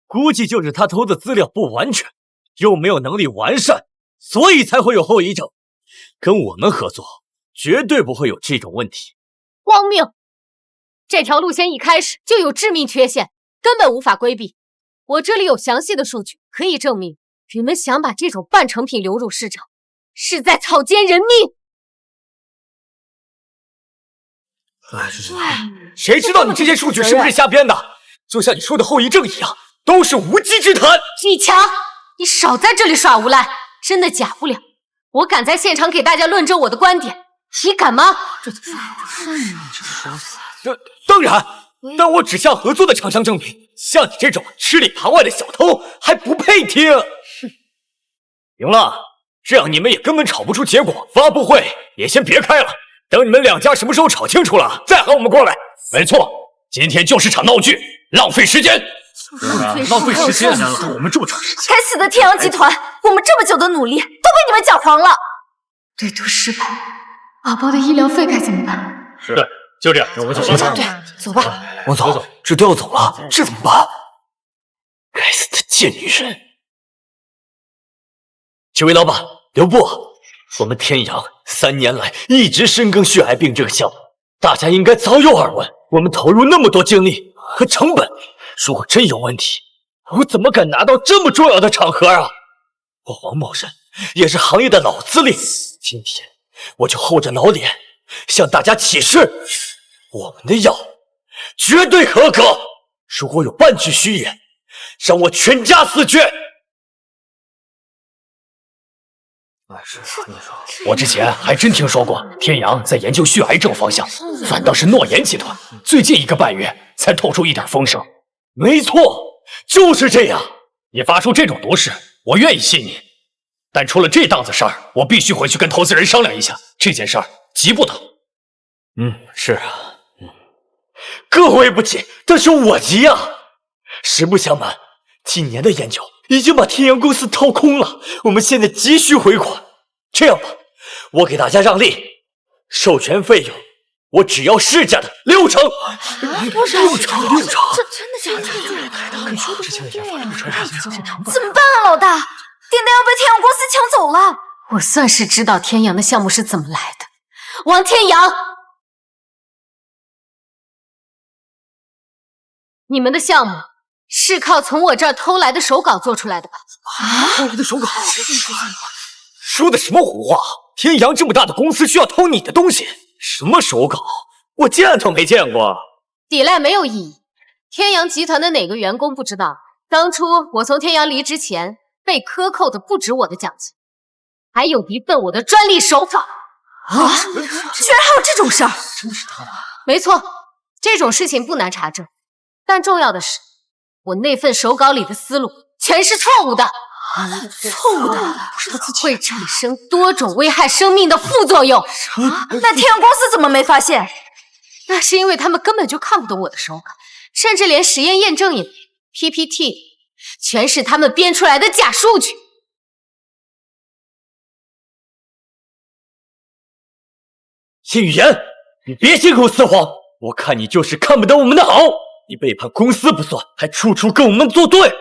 [SPEAKER 4] 估计就是他偷的资料不完全，又没有能力完善，所以才会有后遗症。跟我们合作，绝对不会有这种问题。
[SPEAKER 3] 荒谬！这条路线一开始就有致命缺陷，根本无法规避。我这里有详细的数据，可以证明你们想把这种半成品流入市场，是在草菅人命。
[SPEAKER 5] 谁知道你这些数据是不是瞎编的？就像你说的后遗症一样，都是无稽之谈。
[SPEAKER 3] 许强，你少在这里耍无赖，真的假不了。我敢在现场给大家论证我的观点，你敢吗？
[SPEAKER 5] 当然，但我只向合作的厂商证明，像你这种吃里扒外的小偷还不配听。
[SPEAKER 4] 行了，这样你们也根本吵不出结果，发布会也先别开了，等你们两家什么时候吵清楚了，再喊我们过来。没错，今天就是场闹剧，浪费时间。
[SPEAKER 5] 浪费时间，我们这么长时间。
[SPEAKER 2] 该死的天阳集团，我们这么久的努力都被你们搅黄了。
[SPEAKER 6] 这都失败，宝宝的医疗费该怎么办？
[SPEAKER 4] 是，就这样，我们走。
[SPEAKER 2] 对，走吧。
[SPEAKER 5] 王总，这都要走了，这怎么办？该死的贱女人！
[SPEAKER 4] 几位老板，留步！我们天阳3年来一直深耕血癌病这个项目，大家应该早有耳闻。我们投入那么多精力和成本，如果真有问题，我怎么敢拿到这么重要的场合啊？我黄某人也是行业的老资历，今天我就厚着老脸向大家起誓，我们的药绝对合格。如果有半句虚言，让我全家死绝！我之前还真听说过天阳在研究血癌症方向，反倒是诺言集团最近1个半月才透出一点风声。没错，就是这样。你发出这种毒誓，我愿意信你。但出了这档子事儿，我必须回去跟投资人商量一下，这件事儿急不得。是啊，各位不急，但是我急啊。实不相瞒，今年的研究已经把天阳公司掏空了，我们现在急需回款。这样吧，我给大家让利，授权费用我只要市价的60%。
[SPEAKER 2] 多少？6成？这真的假的？你说的不对呀！怎么办啊，老大？订单要被天阳公司抢走了。
[SPEAKER 3] 我算是知道天阳的项目是怎么来的。王天阳，你们的项目是靠从我这儿偷来的手稿做出来的吧？
[SPEAKER 5] 偷来的手稿？说的什么胡话？天阳这么大的公司需要偷你的东西？什么手稿？我见都没见过。
[SPEAKER 3] 抵赖没有意义。天阳集团的哪个员工不知道，当初我从天阳离职前被克扣的不止我的奖金，还有一份我的专利手法。
[SPEAKER 2] 居然还有这种事儿！
[SPEAKER 5] 真是他的。
[SPEAKER 3] 没错，这种事情不难查证，但重要的是，我那份手稿里的思路全是错误的。
[SPEAKER 2] 错误的，
[SPEAKER 3] 会产生多种危害生命的副作用。
[SPEAKER 2] 那天阳公司怎么没发现？
[SPEAKER 3] 那是因为他们根本就看不懂我的手稿，甚至连实验验证也没有。PPT 全是他们编出来的假数据。
[SPEAKER 4] 辛雨言，你别信口雌黄，我看你就是看不得我们的好。你背叛公司不算，还处处跟我们作对。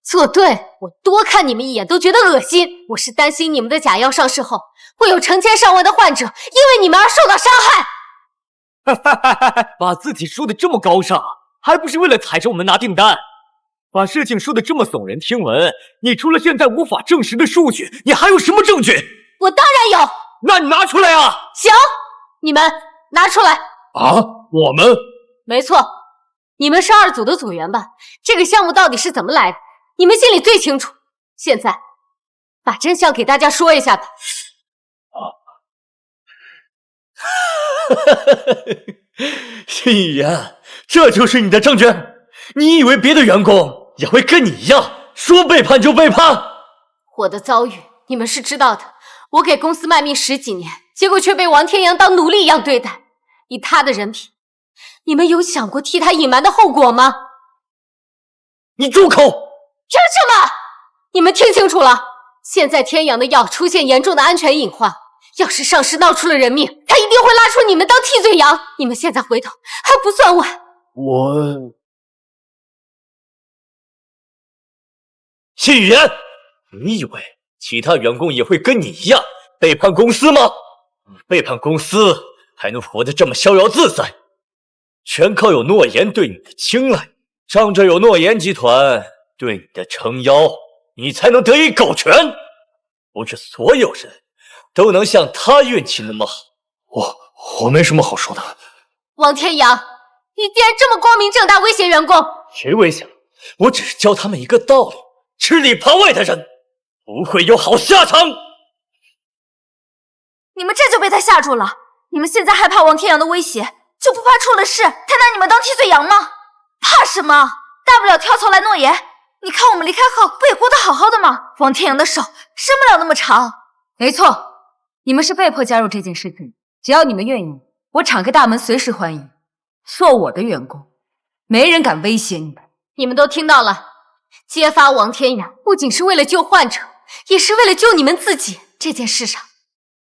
[SPEAKER 3] 作对？我多看你们一眼都觉得恶心。我是担心你们的假药上市后，会有成千上万的患者因为你们而受到伤害。
[SPEAKER 5] 把自己说的这么高尚，还不是为了踩着我们拿订单？把事情说的这么耸人听闻，你除了现在无法证实的数据，你还有什么证据？
[SPEAKER 3] 我当然有。
[SPEAKER 5] 那你拿出来啊！
[SPEAKER 3] 行，你们拿出来。
[SPEAKER 4] 啊？我们？
[SPEAKER 3] 没错，你们是2组的组员吧？这个项目到底是怎么来的？你们心里最清楚。现在，把真相给大家说一下吧。
[SPEAKER 4] 辛雨言，这就是你的证据？你以为别的员工也会跟你一样，说背叛就背叛？
[SPEAKER 3] 我的遭遇，你们是知道的，我给公司卖命10几年，结果却被王天阳当奴隶一样对待。以他的人品，你们有想过替他隐瞒的后果吗？
[SPEAKER 4] 你住口！
[SPEAKER 3] 凭什么？你们听清楚了，现在天阳的药出现严重的安全隐患，要是上市闹出了人命，他一定会拉出你们当替罪羊。你们现在回头还不算晚。
[SPEAKER 4] 谢雨言，你以为其他员工也会跟你一样背叛公司吗？背叛公司还能活得这么逍遥自在，全靠有诺言对你的青睐，仗着有诺言集团对你的撑腰，你才能得以苟全。不是所有人都能像他运气那么好。
[SPEAKER 5] 我没什么好说的。
[SPEAKER 3] 王天阳，你竟然这么光明正大威胁员工！
[SPEAKER 4] 谁威胁了？我只是教他们一个道理，吃里扒外的人不会有好下场。
[SPEAKER 2] 你们这就被他吓住了。你们现在害怕王天阳的威胁，就不怕出了事他拿你们当替罪羊吗？怕什么？大不了跳槽来诺言。你看我们离开后不也过得好好的吗？王天阳的手伸不了那么长。
[SPEAKER 6] 没错，你们是被迫加入这件事情，只要你们愿意，我敞开大门随时欢迎。做我的员工，没人敢威胁你们。
[SPEAKER 3] 你们都听到了，揭发王天阳不仅是为了救患者，也是为了救你们自己。这件事上，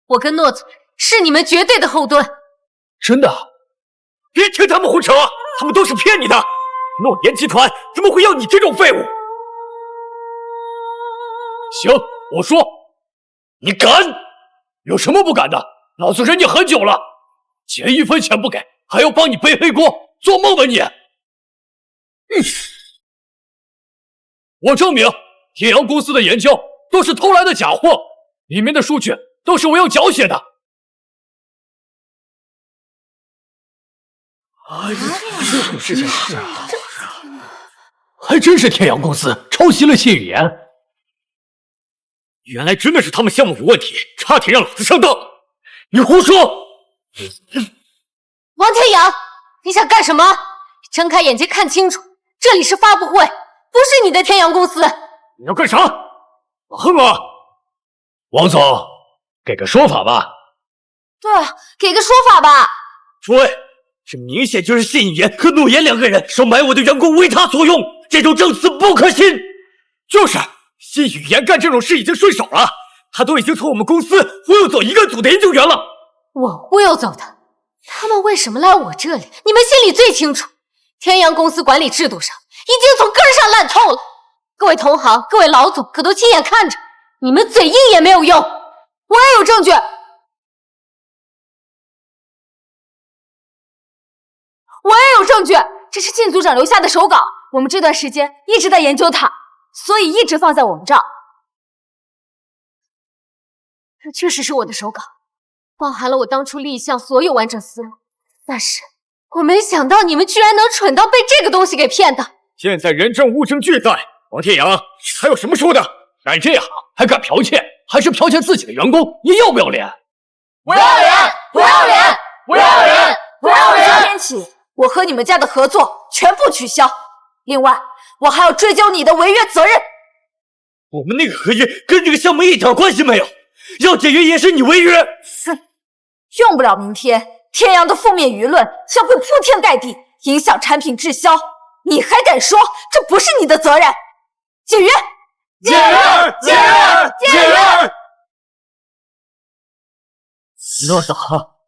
[SPEAKER 3] 我跟诺总是你们绝对的后盾。
[SPEAKER 4] 真的？别听他们胡扯，他们都是骗你的。诺言集团怎么会要你这种废物？行，我说，你敢？有什么不敢的？老子忍你很久了，既然1分钱不给，还要帮你背黑锅，做梦吧你！我证明天阳公司的研究都是偷来的假货，里面的数据都是我用脚写的。哎呀，这种事情是啊，还真是天阳公司抄袭了谢语言。原来真的是他们项目有问题，差点让老子上当。你胡说！
[SPEAKER 3] 王天阳，你想干什么？睁开眼睛看清楚，这里是发布会，不是你的天阳公司。
[SPEAKER 4] 你要干啥？老横啊！王总，给个说法吧。
[SPEAKER 2] 对，给个说法吧。
[SPEAKER 4] 诸位，这明显就是谢语言和诺言2个人收买我的员工为他所用，这种证词不可信。就是，谢语言干这种事已经顺手了，他都已经从我们公司忽悠走1个组的研究员了。
[SPEAKER 3] 我忽悠走的？他们为什么来我这里？你们心里最清楚。天阳公司管理制度上已经从根上烂透了。各位同行，各位老总可都亲眼看着，你们嘴硬也没有用。我也有证据。我也有证据，
[SPEAKER 2] 这是靳组长留下的手稿，我们这段时间一直在研究它，所以一直放在我们这儿。
[SPEAKER 3] 这确实是我的手稿，包含了我当初立项所有完整思路，但是我没想到你们居然能蠢到被这个东西给骗的。
[SPEAKER 4] 现在人证物证俱在，王天阳，还有什么说的？敢这样还敢剽窃，还是剽窃自己的员工，你要不要脸？
[SPEAKER 2] 不要脸！不要脸！不要脸！不要脸！今天起，我和你们家的合作全部取消。另外，我还要追究你的违约责任。
[SPEAKER 4] 我们那个合约跟这个项目一点关系没有，要解约也是你违约。
[SPEAKER 2] 哼，用不了明天，天阳的负面舆论将会铺天盖地，影响产品滞销。你还敢说这不是你的责任？解约！
[SPEAKER 4] 解约！解约！解约！诺总，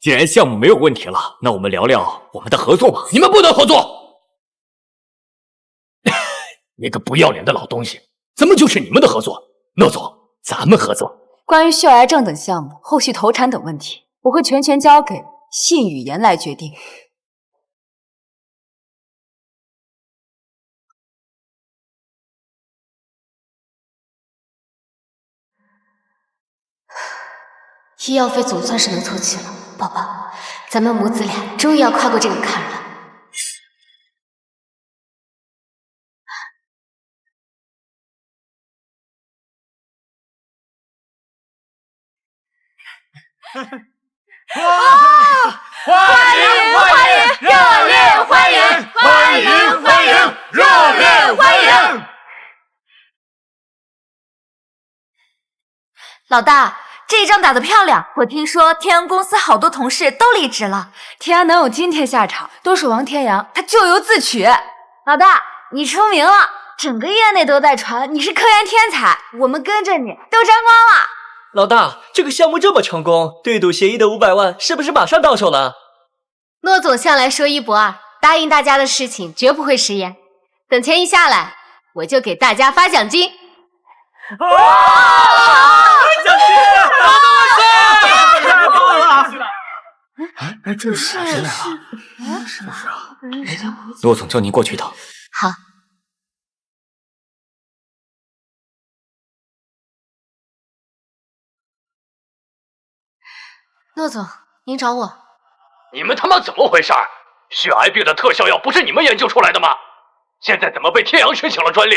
[SPEAKER 4] 既然项目没有问题了，那我们聊聊我们的合作吧。你们不能合作！那个不要脸的老东西，怎么就是你们的合作？诺总，咱们合作。
[SPEAKER 6] 关于血癌症等项目、后续投产等问题，我会全权交给信语言来决定。
[SPEAKER 3] 医药费总算是能凑齐了，宝宝，咱们母子俩终于要跨过这个坎了。
[SPEAKER 4] 欢迎欢迎，热烈欢迎！欢迎欢迎，热烈欢迎！
[SPEAKER 2] 老大，这一仗打得漂亮，我听说天阳公司好多同事都离职了。
[SPEAKER 6] 天阳能有今天下场，都是王天阳他咎由自取。
[SPEAKER 2] 老大，你出名了，整个业内都在传你是科研天才，我们跟着你都沾光了。
[SPEAKER 7] 老大，这个项目这么成功，对赌协议的500万是不是马上到手了？
[SPEAKER 3] 诺总向来说一不二，答应大家的事情绝不会食言。等钱一下来，我就给大家发奖金。
[SPEAKER 4] 奖金！太棒了！
[SPEAKER 5] 哎，这是谁来了？是啊，骆总叫您过去一趟。
[SPEAKER 3] 好。诺总，您找我？
[SPEAKER 1] 你们他妈怎么回事？血癌病的特效药不是你们研究出来的吗？现在怎么被天阳申请了专利？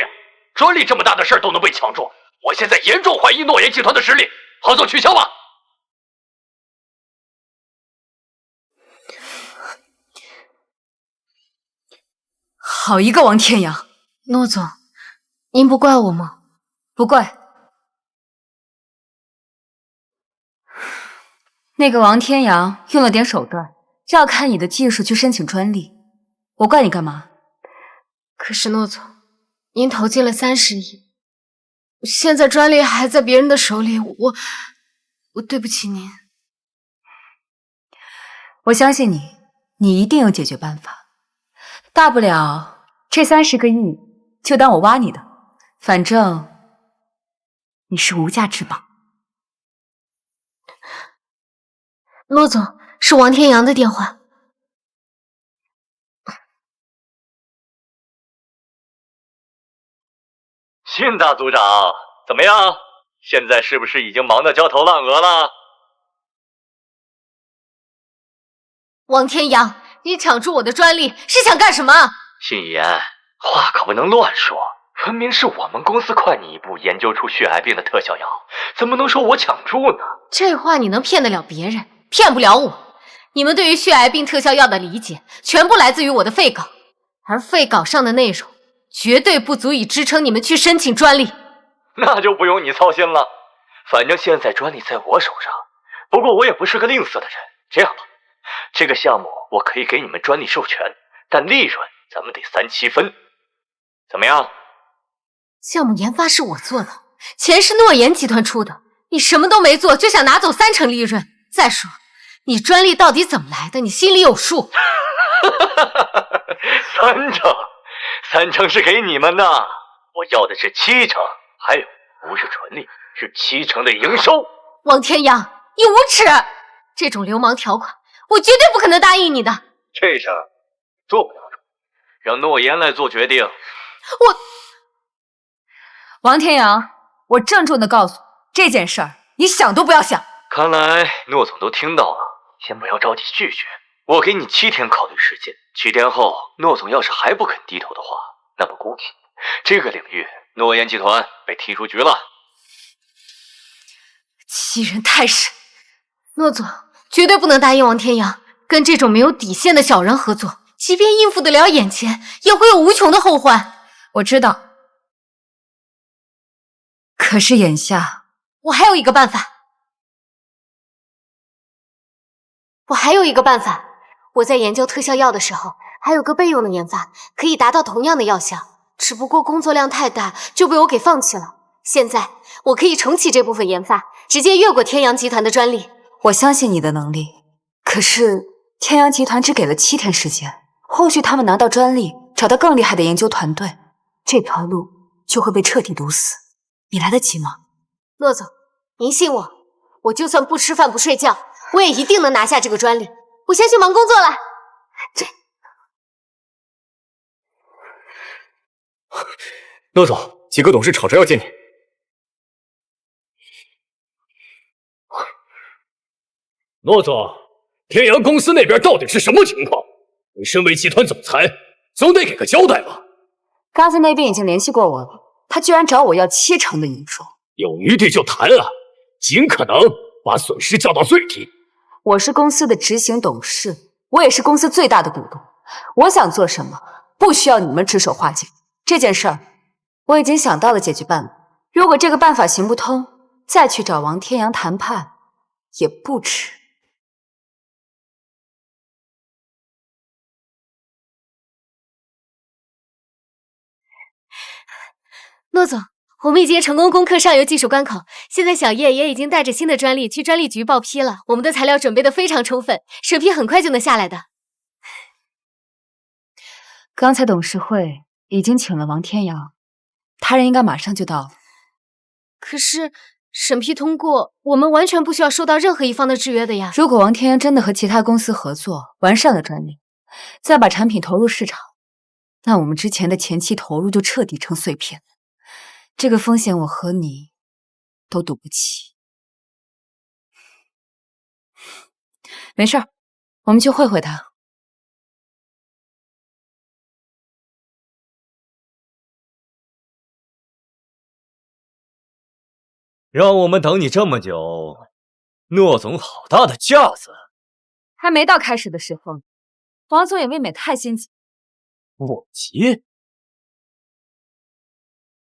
[SPEAKER 1] 专利这么大的事儿都能被抢住，我现在严重怀疑诺言集团的实力，合作取消吧。
[SPEAKER 6] 好一个王天阳！
[SPEAKER 3] 诺总，您不怪我吗？
[SPEAKER 6] 不怪。那个王天阳用了点手段，要看你的技术去申请专利，我怪你干嘛？
[SPEAKER 3] 可是诺总，您投进了30亿，现在专利还在别人的手里，我对不起您。
[SPEAKER 6] 我相信你，你一定有解决办法。大不了这30个亿就当我挖你的，反正你是无价之宝。
[SPEAKER 3] 骆总，是王天阳的电话。
[SPEAKER 1] 信大组长，怎么样？现在是不是已经忙得焦头烂额了？
[SPEAKER 3] 王天阳，你抢注我的专利是想干什么？
[SPEAKER 1] 信言，话可不能乱说，分明是我们公司快你一步研究出血癌病的特效药，怎么能说我抢注呢？
[SPEAKER 3] 这话你能骗得了别人，骗不了我。你们对于血癌病特效药的理解，全部来自于我的废稿，而废稿上的内容绝对不足以支撑你们去申请专利。
[SPEAKER 1] 那就不用你操心了，反正现在专利在我手上。不过我也不是个吝啬的人，这样吧，这个项目我可以给你们专利授权，但利润咱们得3-7分，怎么样？
[SPEAKER 3] 项目研发是我做的，钱是诺言集团出的，你什么都没做就想拿走30%利润？再说，你专利到底怎么来的？你心里有数。3%
[SPEAKER 1] 是给你们的，我要的是70%，还有不是纯利，是70%的营收。
[SPEAKER 3] 王天阳，你无耻！这种流氓条款，我绝对不可能答应你的。
[SPEAKER 1] 这事儿做不了主，让诺言来做决定。
[SPEAKER 6] 王天阳，我郑重的告诉你，这件事儿你想都不要想。
[SPEAKER 1] 看来诺总都听到了，先不要着急拒绝，我给你7天考虑时间。7天后，诺总要是还不肯低头的话，那么估计这个领域诺言集团被踢出局了。
[SPEAKER 3] 欺人太甚！诺总绝对不能答应王天阳跟这种没有底线的小人合作，即便应付得了眼前，也会有无穷的后患。
[SPEAKER 6] 我知道，可是眼下
[SPEAKER 3] 我还有一个办法。我在研究特效药的时候，还有个备用的研发，可以达到同样的药效，只不过工作量太大，就被我给放弃了。现在我可以重启这部分研发，直接越过天阳集团的专利。
[SPEAKER 6] 我相信你的能力，可是天阳集团只给了7天时间，后续他们拿到专利，找到更厉害的研究团队，这条路就会被彻底堵死。你来得及吗？
[SPEAKER 3] 骆总，您信我，我就算不吃饭不睡觉，我也一定能拿下这个专利。我先去忙工作了。
[SPEAKER 5] 骆总，几个董事吵着要见你。
[SPEAKER 4] 骆总，天阳公司那边到底是什么情况？你身为集团总裁，总得给个交代吧？
[SPEAKER 6] 刚才那边已经联系过我了，他居然找我要70%的营收。
[SPEAKER 4] 有余地就谈啊，尽可能把损失降到最低。
[SPEAKER 6] 我是公司的执行董事，我也是公司最大的股东，我想做什么，不需要你们指手画脚。这件事儿，我已经想到了解决办法。如果这个办法行不通，再去找王天阳谈判也不迟。
[SPEAKER 3] 诺总，我们已经成功攻克上游技术关口，现在小叶也已经带着新的专利去专利局报批了。我们的材料准备的非常充分，审批很快就能下来的。
[SPEAKER 6] 刚才董事会已经请了王天阳，他人应该马上就到了。
[SPEAKER 3] 可是审批通过，我们完全不需要受到任何一方的制约的呀。
[SPEAKER 6] 如果王天阳真的和其他公司合作，完善了专利，再把产品投入市场，那我们之前的前期投入就彻底成碎片。这个风险我和你都赌不起。没事儿，我们去会会他。
[SPEAKER 4] 让我们等你这么久，诺总好大的架子。
[SPEAKER 6] 还没到开始的时候，王总也未免太心急。
[SPEAKER 4] 我急？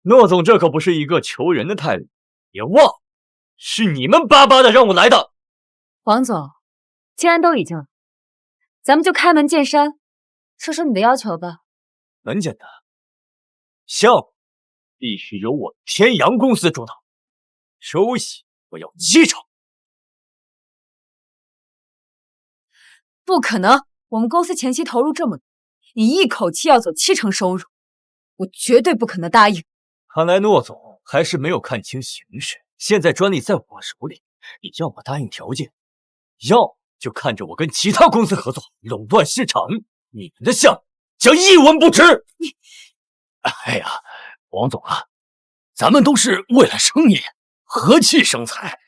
[SPEAKER 4] 诺总这可不是一个求人的态度，别忘了，是你们巴巴的让我来的。
[SPEAKER 6] 王总，既然都已经来，咱们就开门见山，说说你的要求吧。
[SPEAKER 4] 很简单，项目必须由我天阳公司主导，收益我要70%。
[SPEAKER 6] 不可能，我们公司前期投入这么多，你一口气要走70%收入，我绝对不可能答应。
[SPEAKER 4] 看来诺总还是没有看清形势。现在专利在我手里，你要么答应条件，要么就看着我跟其他公司合作，垄断市场。你们的项目将一文不值。
[SPEAKER 5] 哎呀，王总啊，咱们都是为了生意，和气生财。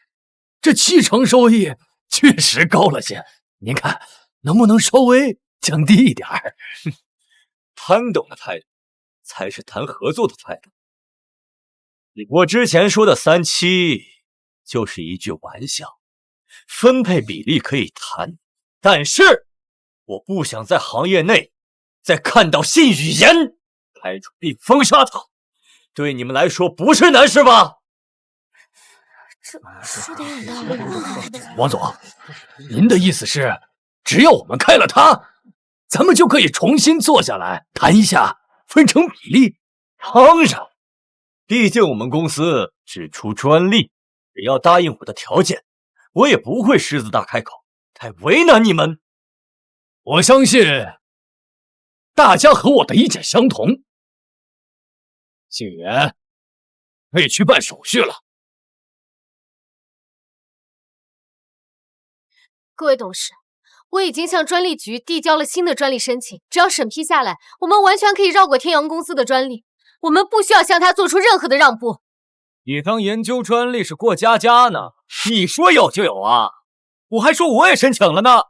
[SPEAKER 5] 这70%收益确实高了些，您看能不能稍微降低一点儿？
[SPEAKER 4] 攀斗的态度才是谈合作的态度。我之前说的37就是一句玩笑，分配比例可以谈，但是我不想在行业内再看到信语言开除并封杀他，对你们来说不是难事吧？
[SPEAKER 3] 这说的有道理。
[SPEAKER 5] 王总，您的意思是，只要我们开了他，咱们就可以重新坐下来谈一下分成比例？
[SPEAKER 4] 当然，毕竟我们公司只出专利，只要答应我的条件，我也不会狮子大开口，太为难你们。
[SPEAKER 5] 我相信大家和我的意见相同，信源可以去办手续了。
[SPEAKER 3] 各位董事，我已经向专利局递交了新的专利申请，只要审批下来，我们完全可以绕过天阳公司的专利，我们不需要向他做出任何的让步。
[SPEAKER 5] 你当研究专利是过家家呢？你说有就有啊！我还说我也申请了呢。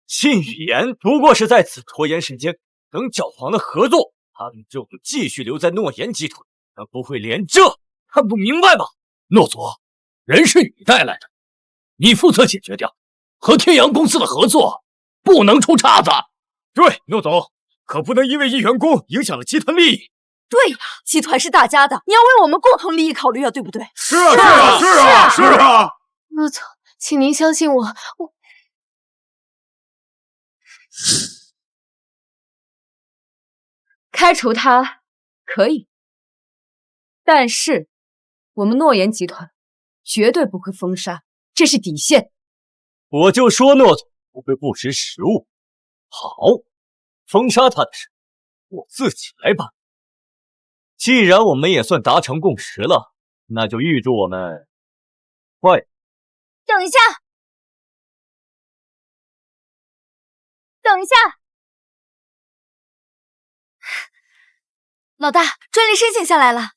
[SPEAKER 4] 信语言不过是在此拖延时间，等搅黄了合作，他们就能继续留在诺言集团，他不会连这看不明白吗？
[SPEAKER 5] 诺总，人是你带来的，你负责解决掉，和天阳公司的合作不能出岔子。对，诺总，可不能因为一员工影响了集团利益。
[SPEAKER 2] 对呀，集团是大家的，你要为我们共同利益考虑啊，对不对？
[SPEAKER 5] 是啊！
[SPEAKER 3] 诺总，请您相信我，
[SPEAKER 6] 开除他可以，但是我们诺言集团绝对不会封杀，这是底线。
[SPEAKER 4] 我就说诺总不会不识时务。好，封杀他的事我自己来办。既然我们也算达成共识了，那就预祝我们快。
[SPEAKER 2] 等一下，等一下，老大，专利申请下来了。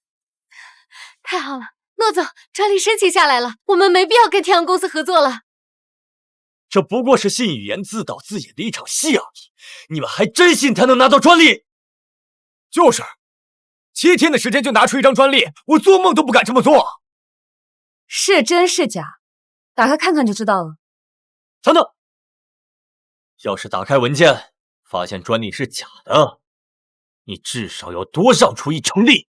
[SPEAKER 3] 太好了，诺总，专利申请下来了，我们没必要跟天阳公司合作了。
[SPEAKER 4] 这不过是信语言自导自演的一场戏而已，你们还真信他能拿到专利？
[SPEAKER 5] 就是，7天的时间就拿出一张专利，我做梦都不敢这么做。
[SPEAKER 6] 是真是假，打开看看就知道了。
[SPEAKER 4] 等等，要是打开文件发现专利是假的，你至少要多让出1成利。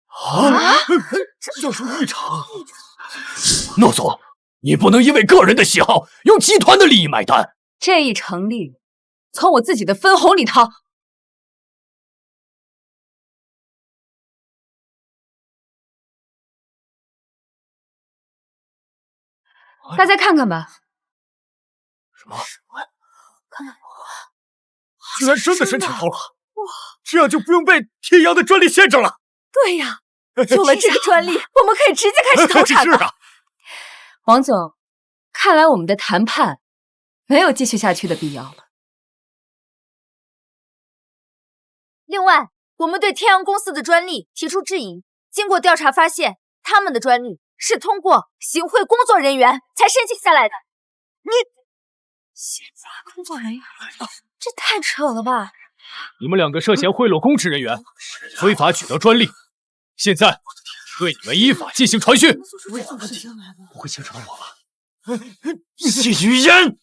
[SPEAKER 5] 要入浴场。
[SPEAKER 4] 诺总，你不能因为个人的喜好，用集团的利益买单。
[SPEAKER 6] 这一成立，从我自己的分红里掏。大家看看吧。
[SPEAKER 5] 什么？看看，居然真的申请到了！哇，这样就不用被天阳的专利限制了。
[SPEAKER 2] 对呀，有了这个专利，我们可以直接开始投产了。
[SPEAKER 5] 是啊，
[SPEAKER 6] 王总，看来我们的谈判没有继续下去的必要了。
[SPEAKER 2] 另外，我们对天阳公司的专利提出质疑。经过调查发现，他们的专利是通过行贿工作人员才申请下来的。
[SPEAKER 6] 行贿工作人员，
[SPEAKER 2] 这太扯了吧！
[SPEAKER 4] 你们两个涉嫌贿赂公职人员，非法取得专利，现在对你们依法进行传讯。
[SPEAKER 5] 不会牵扯到我吧？谢雨嫣，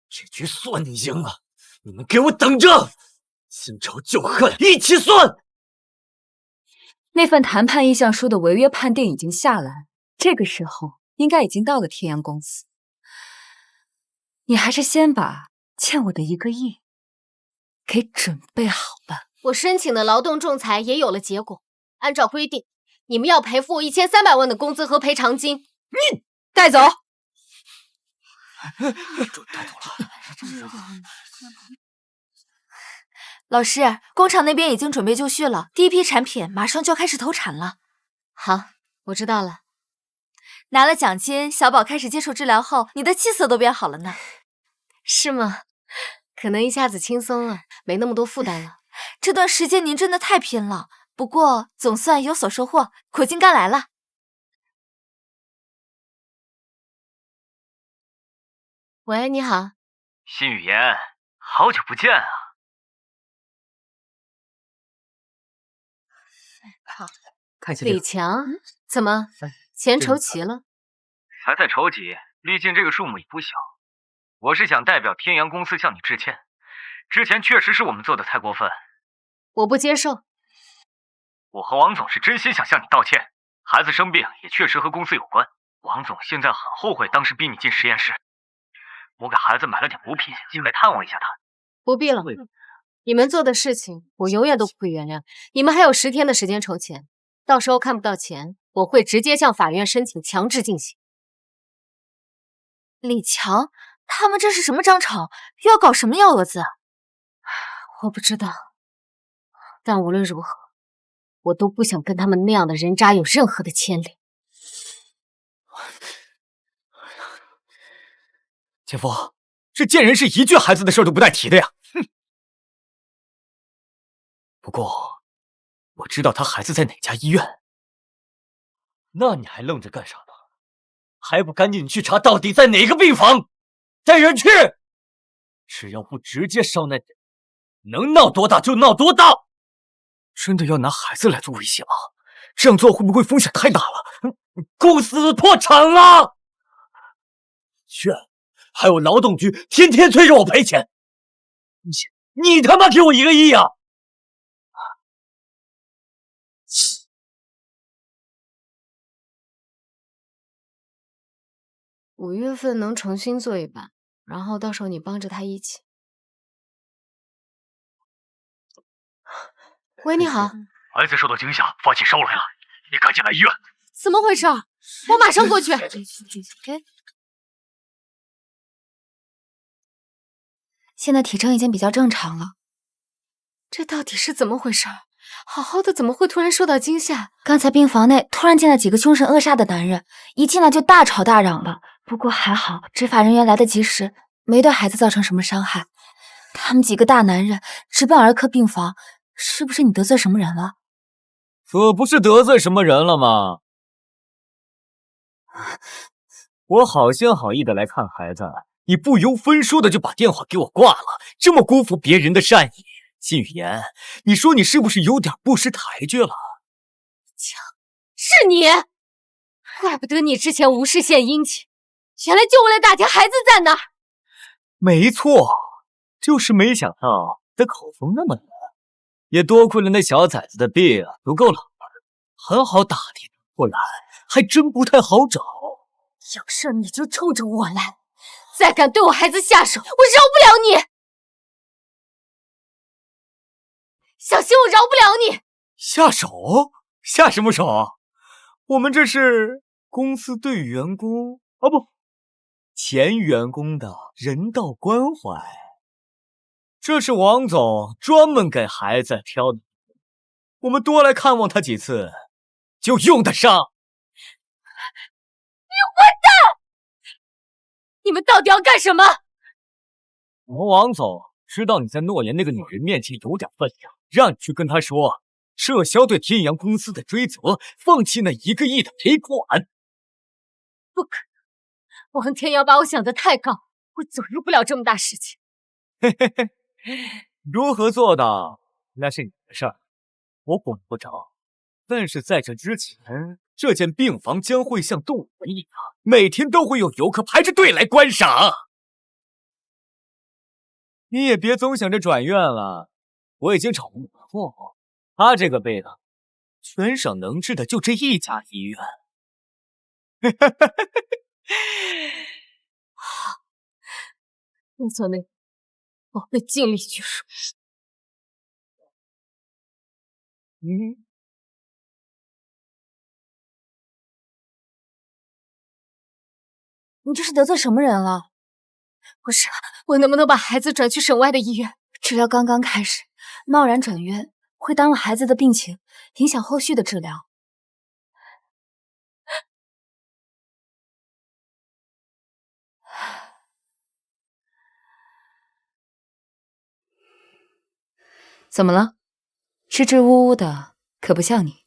[SPEAKER 5] 这局算你赢了，你们给我等着！新仇旧恨一起算。
[SPEAKER 6] 那份谈判意向书的违约判定已经下来，这个时候应该已经到了天阳公司。你还是先把欠我的1个亿给准备好吧。
[SPEAKER 3] 我申请的劳动仲裁也有了结果，按照规定，你们要赔付1300万的工资和赔偿金。
[SPEAKER 6] 你带走。
[SPEAKER 5] 准带走了。
[SPEAKER 2] 老师，工厂那边已经准备就绪了，第一批产品马上就要开始投产了。
[SPEAKER 3] 好，我知道了。
[SPEAKER 2] 拿了奖金，小宝开始接受治疗后，你的气色都变好了呢。
[SPEAKER 3] 是吗？可能一下子轻松了，没那么多负担了。
[SPEAKER 2] 这段时间您真的太拼了，不过总算有所收获，苦尽甘来了。
[SPEAKER 3] 喂，你好，
[SPEAKER 1] 辛雨嫣，好久不见啊！
[SPEAKER 3] 好，
[SPEAKER 5] 看一下
[SPEAKER 3] 李强，怎么钱筹齐了？
[SPEAKER 1] 还在筹集，毕竟这个数目也不小。我是想代表天阳公司向你致歉，之前确实是我们做的太过分。
[SPEAKER 3] 我不接受。
[SPEAKER 1] 我和王总是真心想向你道歉，孩子生病也确实和公司有关。王总现在很后悔当时逼你进实验室。我给孩子买了点补品，进来探望一下他。
[SPEAKER 3] 不必了，你们做的事情我永远都不会原谅。你们还有10天的时间筹钱，到时候看不到钱，我会直接向法院申请强制进行。
[SPEAKER 2] 李强，他们这是什么章程？又要搞什么幺蛾子？
[SPEAKER 3] 我不知道，但无论如何，我都不想跟他们那样的人渣有任何的牵连。
[SPEAKER 5] 姐夫，这贱人是一句孩子的事都不带提的呀！哼。不过我知道他孩子在哪家医院。
[SPEAKER 4] 那你还愣着干啥呢？还不赶紧去查到底在哪个病房，带人去！只要不直接伤那人，能闹多大就闹多大。
[SPEAKER 5] 真的要拿孩子来做威胁吗？这样做会不会风险太大了？
[SPEAKER 4] 公司破产了！去，还有劳动局天天催着我赔钱。你他妈给我1个亿啊
[SPEAKER 3] ！5月份能重新做一版，然后到时候你帮着他一起。喂，你好，
[SPEAKER 1] 儿子受到惊吓，发起烧来了，你赶紧来医院。
[SPEAKER 3] 怎么回事？我马上过去。
[SPEAKER 2] 现在体征已经比较正常了。
[SPEAKER 3] 这到底是怎么回事？好好的怎么会突然受到惊吓？
[SPEAKER 2] 刚才病房内突然进来几个凶神恶煞的男人，一进来就大吵大嚷的。不过还好，执法人员来得及时，没对孩子造成什么伤害。他们几个大男人直奔儿科病房，是不是你得罪什么人了？
[SPEAKER 4] 可不是得罪什么人了吗？我好心好意的来看孩子，
[SPEAKER 5] 你不由分说的就把电话给我挂了，这么辜负别人的善意。金语言，你说你是不是有点不识抬举了？
[SPEAKER 3] 强，是你，怪不得你之前无事献殷勤，原来就为了打听孩子在哪儿。
[SPEAKER 5] 没错，就是没想到的口风那么严，也多亏了那小崽子的病足够老实，
[SPEAKER 4] 很好打听，不然还真不太好找。
[SPEAKER 3] 有事你就冲着我来，再敢对我孩子下手，我饶不了你！小心我饶不了你！
[SPEAKER 5] 下手？下什么手？我们这是公司对员工前员工的人道关怀。这是王总专门给孩子挑的，我们多来看望他几次，就用得上。
[SPEAKER 3] 你混蛋！你们到底要干什么？
[SPEAKER 5] 我们王总知道你在诺言那个女人面前有点分量，让你去跟她说，撤销对天阳公司的追责，放弃那1个亿的赔款。
[SPEAKER 3] 不可能，王天阳把我想得太高，我左右不了这么大事情。
[SPEAKER 5] 嘿嘿嘿，如何做到那是你的事儿，我管不着。但是在这之前，这间病房将会像动物园一样，每天都会有游客排着队来观赏。你也别总想着转院了，我已经找过货，他这个病啊，全省能治的就这一家医院。
[SPEAKER 3] 好，陆总内，我会尽力去说。
[SPEAKER 2] 你这是得罪什么人了？
[SPEAKER 3] 不是，我能不能把孩子转去省外的医院？
[SPEAKER 2] 治疗刚刚开始，贸然转院会耽误孩子的病情，影响后续的治疗。怎么了？支支吾吾的，可不像你。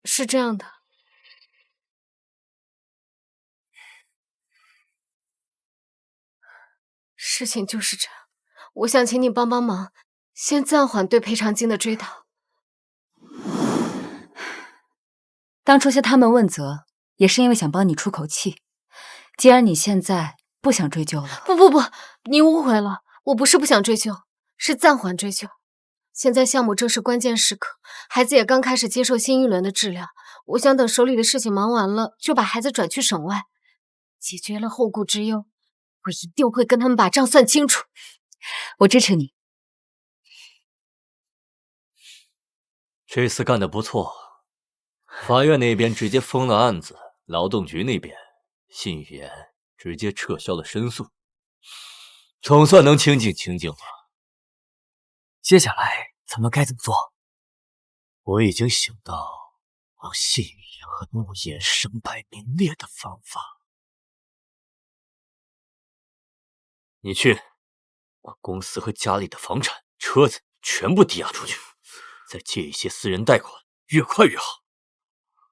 [SPEAKER 3] 是这样的，事情就是这样。我想请你帮帮忙，先暂缓对赔偿金的追讨。
[SPEAKER 2] 当初向他们问责，也是因为想帮你出口气。既然你现在不想追究了，
[SPEAKER 3] 不，你误会了，我不是不想追究，是暂缓追究。现在项目正是关键时刻，孩子也刚开始接受新一轮的治疗，我想等手里的事情忙完了，就把孩子转去省外，解决了后顾之忧。我一定会跟他们把账算清楚。
[SPEAKER 2] 我支持你。
[SPEAKER 4] 这次干得不错，法院那边直接封了案子，劳动局那边信语言直接撤销了申诉，总算能清静清静了。
[SPEAKER 5] 接下来咱们该怎么做？
[SPEAKER 4] 我已经想到让信语言和诺言身败名裂的方法。你去把公司和家里的房产、车子全部抵押出去，再借一些私人贷款，越快越好。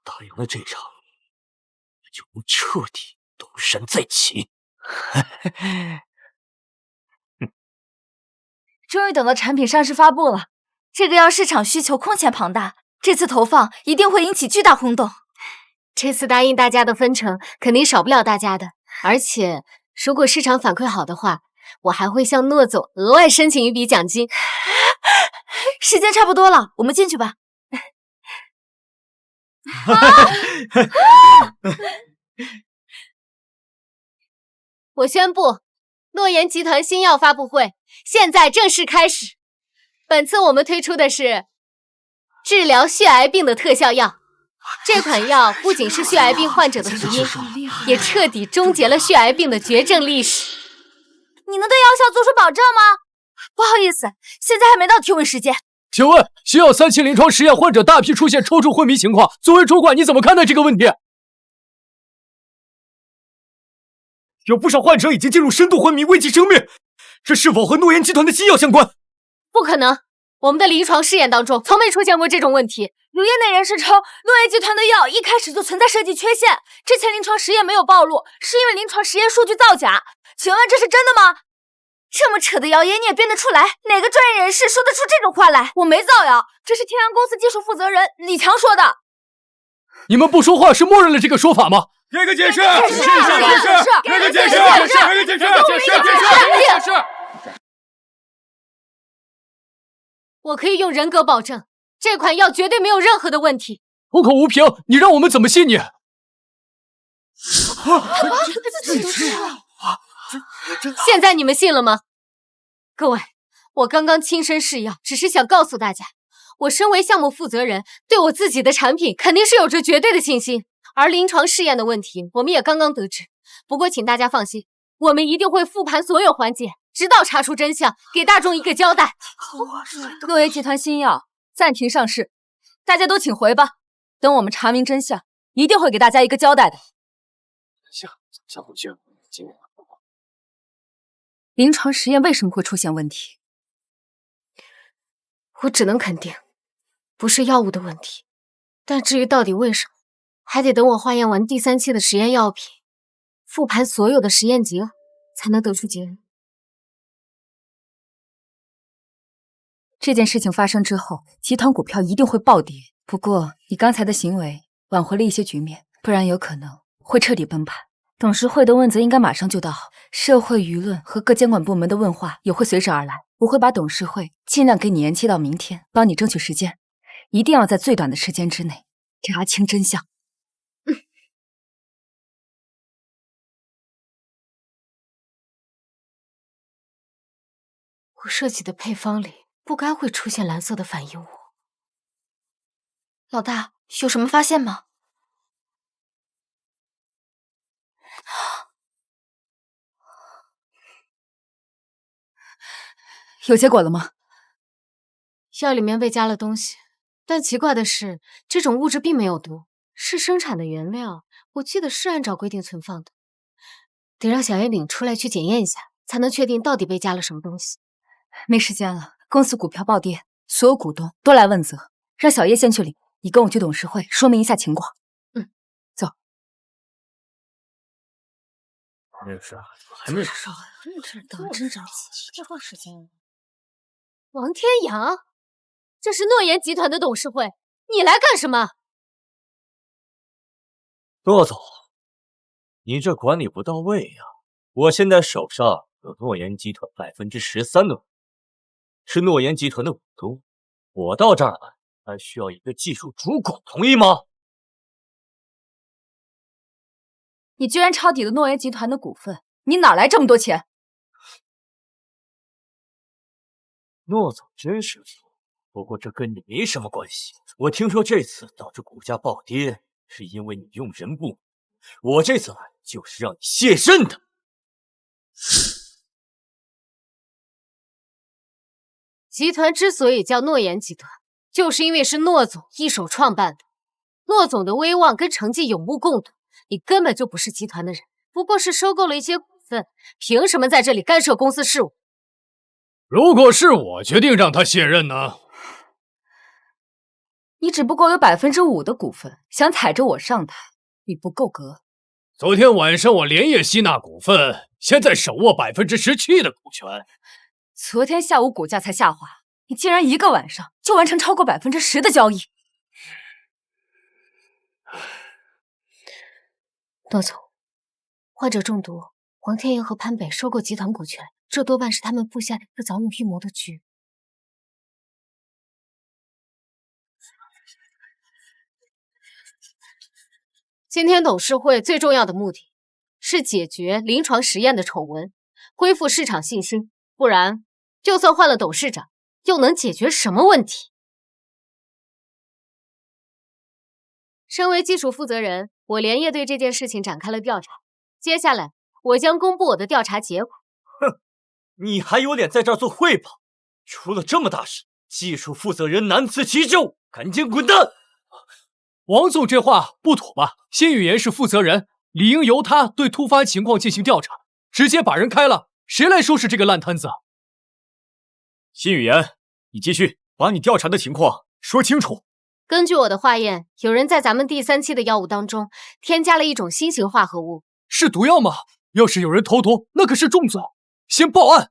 [SPEAKER 4] 打赢了这场，就能彻底东山再起。
[SPEAKER 2] 终于等到产品上市发布了，这个要市场需求空前庞大，这次投放一定会引起巨大轰动。
[SPEAKER 3] 这次答应大家的分成肯定少不了大家的，而且如果市场反馈好的话，我还会向诺总额外申请一笔奖金。
[SPEAKER 2] 时间差不多了，我们进去吧。
[SPEAKER 3] 我宣布，诺言集团新药发布会现在正式开始。本次我们推出的是治疗血癌病的特效药。这款药不仅是血癌病患者的福音，也彻底终结了血癌病的绝症历史。
[SPEAKER 2] 你能对药效做出保证吗？不好意思，现在还没到提问时间。
[SPEAKER 5] 请问，新药3期临床实验患者大批出现抽搐昏迷情况，作为主管你怎么看待这个问题？有不少患者已经进入深度昏迷，危及生命，这是否和诺言集团的新药相关？
[SPEAKER 3] 不可能，我们的临床试验当中从没出现过这种问题。
[SPEAKER 2] 有业内人士称，诺言集团的药一开始就存在设计缺陷，之前临床实验没有暴露，是因为临床实验数据造假。请问这是真的吗？这么扯的谣言你也编得出来？哪个专业人士说得出这种话来？我没造谣，这是天阳公司技术负责人李强说的。
[SPEAKER 5] 你们不说话是默认了这个说法吗？给个解释！给个解释！给个解释！给个解释！
[SPEAKER 3] 我可以用人格保证，这款药绝对没有任何的问题。
[SPEAKER 5] 口口无凭，你让我们怎么信你？
[SPEAKER 3] 自己都吃了，现在你们信了吗？各位，我刚刚亲身试药，只是想告诉大家，我身为项目负责人，对我自己的产品肯定是有着绝对的信心。而临床试验的问题，我们也刚刚得知。不过请大家放心，我们一定会复盘所有环节，直到查出真相，给大众一个交代。
[SPEAKER 2] 诺言集团新药暂停上市，大家都请回吧。等我们查明真相，一定会给大家一个交代的。
[SPEAKER 5] 下回见。
[SPEAKER 2] 临床实验为什么会出现问题？
[SPEAKER 3] 我只能肯定，不是药物的问题。但至于到底为什么，还得等我化验完第3期的实验药品，复盘所有的实验结果，才能得出结论。
[SPEAKER 2] 这件事情发生之后，集团股票一定会暴跌。不过，你刚才的行为挽回了一些局面，不然有可能会彻底崩盘。董事会的问责应该马上就到好，社会舆论和各监管部门的问话也会随之而来。我会把董事会尽量给你延期到明天，帮你争取时间，一定要在最短的时间之内查清真相。
[SPEAKER 3] 我设计的配方里不该会出现蓝色的反应物。老大，有什么发现吗？
[SPEAKER 2] 有结果了吗？
[SPEAKER 3] 药里面被加了东西，但奇怪的是，这种物质并没有毒，是生产的原料，我记得是按照规定存放的。得让小叶领出来去检验一下，才能确定到底被加了什么东西。
[SPEAKER 2] 没时间了，公司股票暴跌，所有股东都来问责，让小叶先去领，你跟我去董事会说明一下情况。走。
[SPEAKER 5] 没事啊，还没
[SPEAKER 3] 少等真着急，这花时间了。王天阳，这是诺言集团的董事会，你来干什么？
[SPEAKER 4] 诺总，你这管理不到位呀！我现在手上有诺言集团13%的股，是诺言集团的股东，我到这儿来还需要一个技术主管同意吗？
[SPEAKER 2] 你居然抄底了诺言集团的股份，你哪来这么多钱？
[SPEAKER 4] 诺总真是错，不过这跟你没什么关系。我听说这次导致股价暴跌，是因为你用人不明，我这次来就是让你泄愤的。
[SPEAKER 3] 集团之所以叫诺言集团，就是因为是诺总一手创办的。诺总的威望跟成绩有目共睹，你根本就不是集团的人，不过是收购了一些股份，凭什么在这里干涉公司事务？
[SPEAKER 5] 如果是我决定让他卸任呢？
[SPEAKER 2] 你只不过有5%的股份，想踩着我上台，你不够格。
[SPEAKER 5] 昨天晚上我连夜吸纳股份，现在手握17%的股权。
[SPEAKER 2] 昨天下午股价才下滑，你竟然一个晚上就完成超过10%的交易。
[SPEAKER 3] 诺总，患者中毒，黄天阳和潘北收购集团股权，这多半是他们布下的一个早有预谋的局。今天董事会最重要的目的是解决临床实验的丑闻，恢复市场信心，不然就算换了董事长，又能解决什么问题？身为技术负责人，我连夜对这件事情展开了调查。接下来，我将公布我的调查结果。
[SPEAKER 4] 哼，你还有脸在这儿做汇报？出了这么大事，技术负责人难辞其咎，赶紧滚蛋！
[SPEAKER 5] 王总这话不妥吧？辛雨言是负责人，理应由他对突发情况进行调查，直接把人开了，谁来收拾这个烂摊子啊？
[SPEAKER 4] 辛雨言，你继续把你调查的情况说清楚。
[SPEAKER 3] 根据我的化验，有人在咱们第3期的药物当中添加了一种新型化合物。
[SPEAKER 5] 是毒药吗？要是有人投毒，那可是重罪，先报案。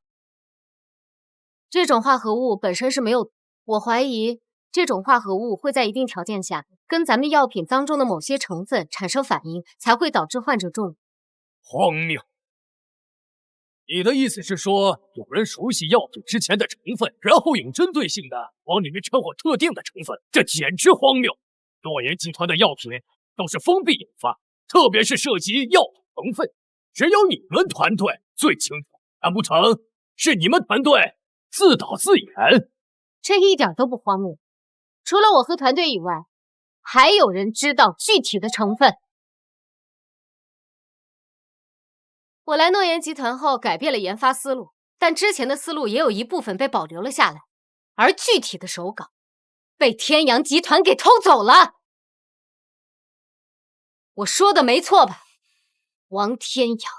[SPEAKER 3] 这种化合物本身是没有毒，我怀疑这种化合物会在一定条件下跟咱们药品当中的某些成分产生反应，才会导致患者中毒。
[SPEAKER 5] 荒谬！
[SPEAKER 4] 你的意思是说，有人熟悉药品之前的成分，然后有针对性的往里面掺和特定的成分，这简直荒谬！诺言集团的药品都是封闭研发，特别是涉及药品成分，只有你们团队最清楚。难不成是你们团队自导自演？
[SPEAKER 3] 这一点都不荒谬。除了我和团队以外，还有人知道具体的成分。我来诺言集团后改变了研发思路，但之前的思路也有一部分被保留了下来，而具体的手稿被天阳集团给偷走了。我说的没错吧？王天阳，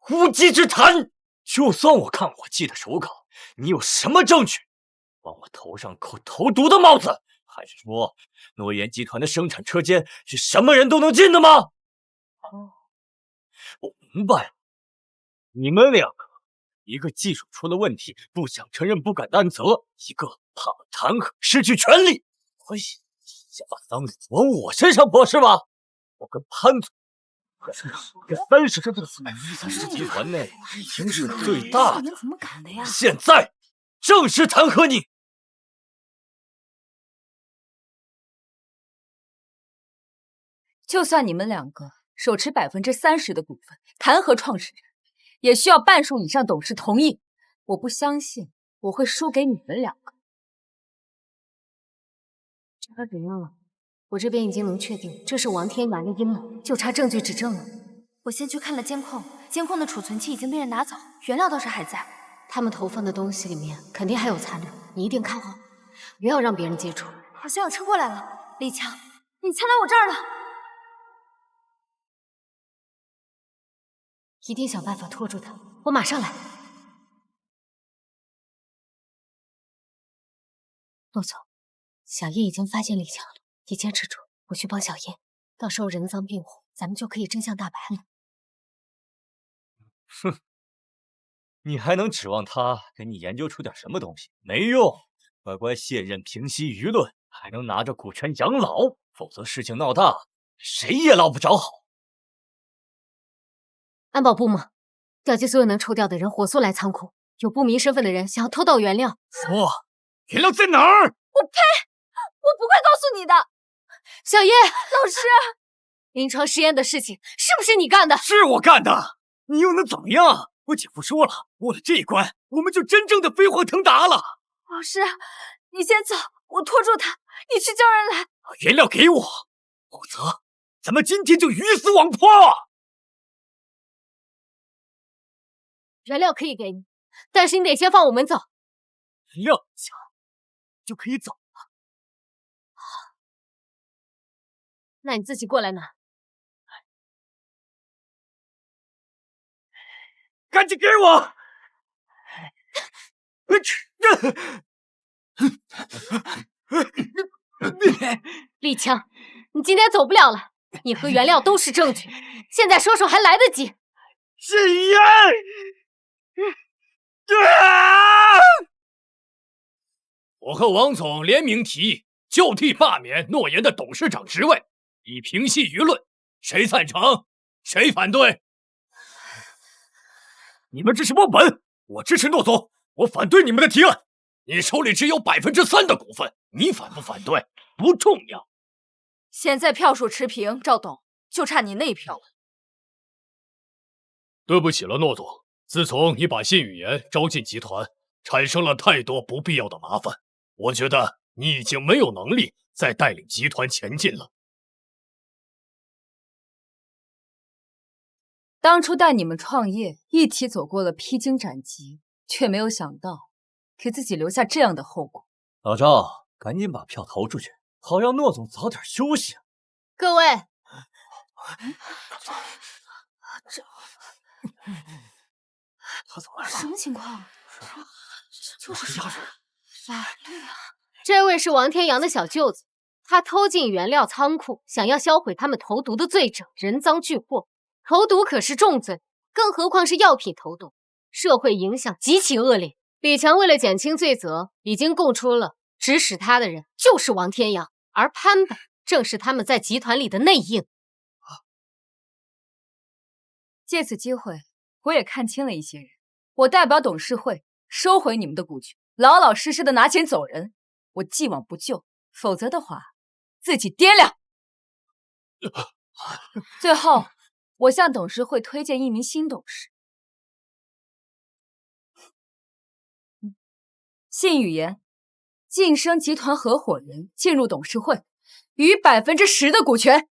[SPEAKER 4] 无稽之谈！就算我看我寄的手稿，你有什么证据往我头上扣投毒的帽子？还是说诺言集团的生产车间是什么人都能进的吗？我明白了，你们两个，一个技术出了问题不想承认不敢担责，一个怕了弹劾失去权力，所以想把脏脸往我身上泼是吧？我跟潘总这30个是集团内形势最大的，
[SPEAKER 2] 怎么敢的呀？
[SPEAKER 4] 现在正式弹劾你！
[SPEAKER 2] 就算你们两个手持30%的股份，弹劾创始人，也需要半数以上董事同意。我不相信我会输给你们两个。
[SPEAKER 3] 他怎样了？我这边已经能确定这是王天阳的阴谋，就差证据指证了。
[SPEAKER 2] 我先去看了监控，监控的储存器已经被人拿走，原料倒是还在。
[SPEAKER 3] 他们投放的东西里面肯定还有残留，你一定看好，不要让别人接触。
[SPEAKER 2] 好像有车过来了，李强，你藏到我这儿了。
[SPEAKER 3] 一定想办法拖住他，我马上来。陆总，小叶已经发现李强了，你坚持住，我去帮小叶，到时候人赃并获，咱们就可以真相大白了。
[SPEAKER 4] 哼，你还能指望他给你研究出点什么东西？没用，乖乖卸任平息舆论，还能拿着股权养老，否则事情闹大，谁也捞不着好。
[SPEAKER 3] 安保部吗？调集所有能抽调的人，火速来仓库。有不明身份的人想要偷盗原料。
[SPEAKER 4] 说，原料在哪儿？
[SPEAKER 2] 我呸！我不会告诉你的。
[SPEAKER 3] 小叶，
[SPEAKER 2] 老师，
[SPEAKER 3] 临床实验的事情是不是你干的？
[SPEAKER 5] 是我干的，你又能怎么样？我姐夫说了，过了这一关，我们就真正的飞黄腾达了。
[SPEAKER 2] 老师，你先走，我拖住他，你去叫人来。
[SPEAKER 5] 把原料给我，否则咱们今天就鱼死网破。
[SPEAKER 3] 原料可以给你，但是你得先放我们走。
[SPEAKER 5] 原料下就可以走了。
[SPEAKER 3] 那你自己过来拿。
[SPEAKER 5] 赶紧给我！
[SPEAKER 3] 李强，你今天走不了了，你和原料都是证据，现在收手还来得及。
[SPEAKER 5] 沈烟，
[SPEAKER 4] 我和王总联名提议，就地罢免诺言的董事长职位，以平息舆论。谁赞成？谁反对？
[SPEAKER 5] 你们支持墨本，我支持诺总，我反对你们的提案。
[SPEAKER 4] 你手里只有3%的股份，你反不反对不重要。
[SPEAKER 2] 现在票数持平，赵董，就差你那一票了。
[SPEAKER 4] 对不起了，诺总。自从你把信语言招进集团，产生了太多不必要的麻烦，我觉得你已经没有能力再带领集团前进了。
[SPEAKER 2] 当初带你们创业，一起走过了披荆斩棘，却没有想到给自己留下这样的后果。
[SPEAKER 4] 老赵，赶紧把票投出去，好让诺总早点休息。
[SPEAKER 3] 各位，
[SPEAKER 5] 他怎么来了？
[SPEAKER 2] 什么情况？就是
[SPEAKER 5] 家人。
[SPEAKER 2] 对啊，
[SPEAKER 3] 这位是王天阳的小舅子，他偷进原料仓库，想要销毁他们投毒的罪证，人赃俱获。投毒可是重罪，更何况是药品投毒，社会影响极其恶劣。李强为了减轻罪责，已经供出了指使他的人就是王天阳，而潘本正是他们在集团里的内应。
[SPEAKER 2] 借此机会，我也看清了一些人。我代表董事会收回你们的股权，老老实实的拿钱走人。我既往不咎，否则的话，自己掂量。最后，我向董事会推荐一名新董事，信语言，晋升集团合伙人，进入董事会，逾10%的股权。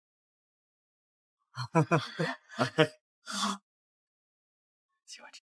[SPEAKER 5] 好，喜欢吃。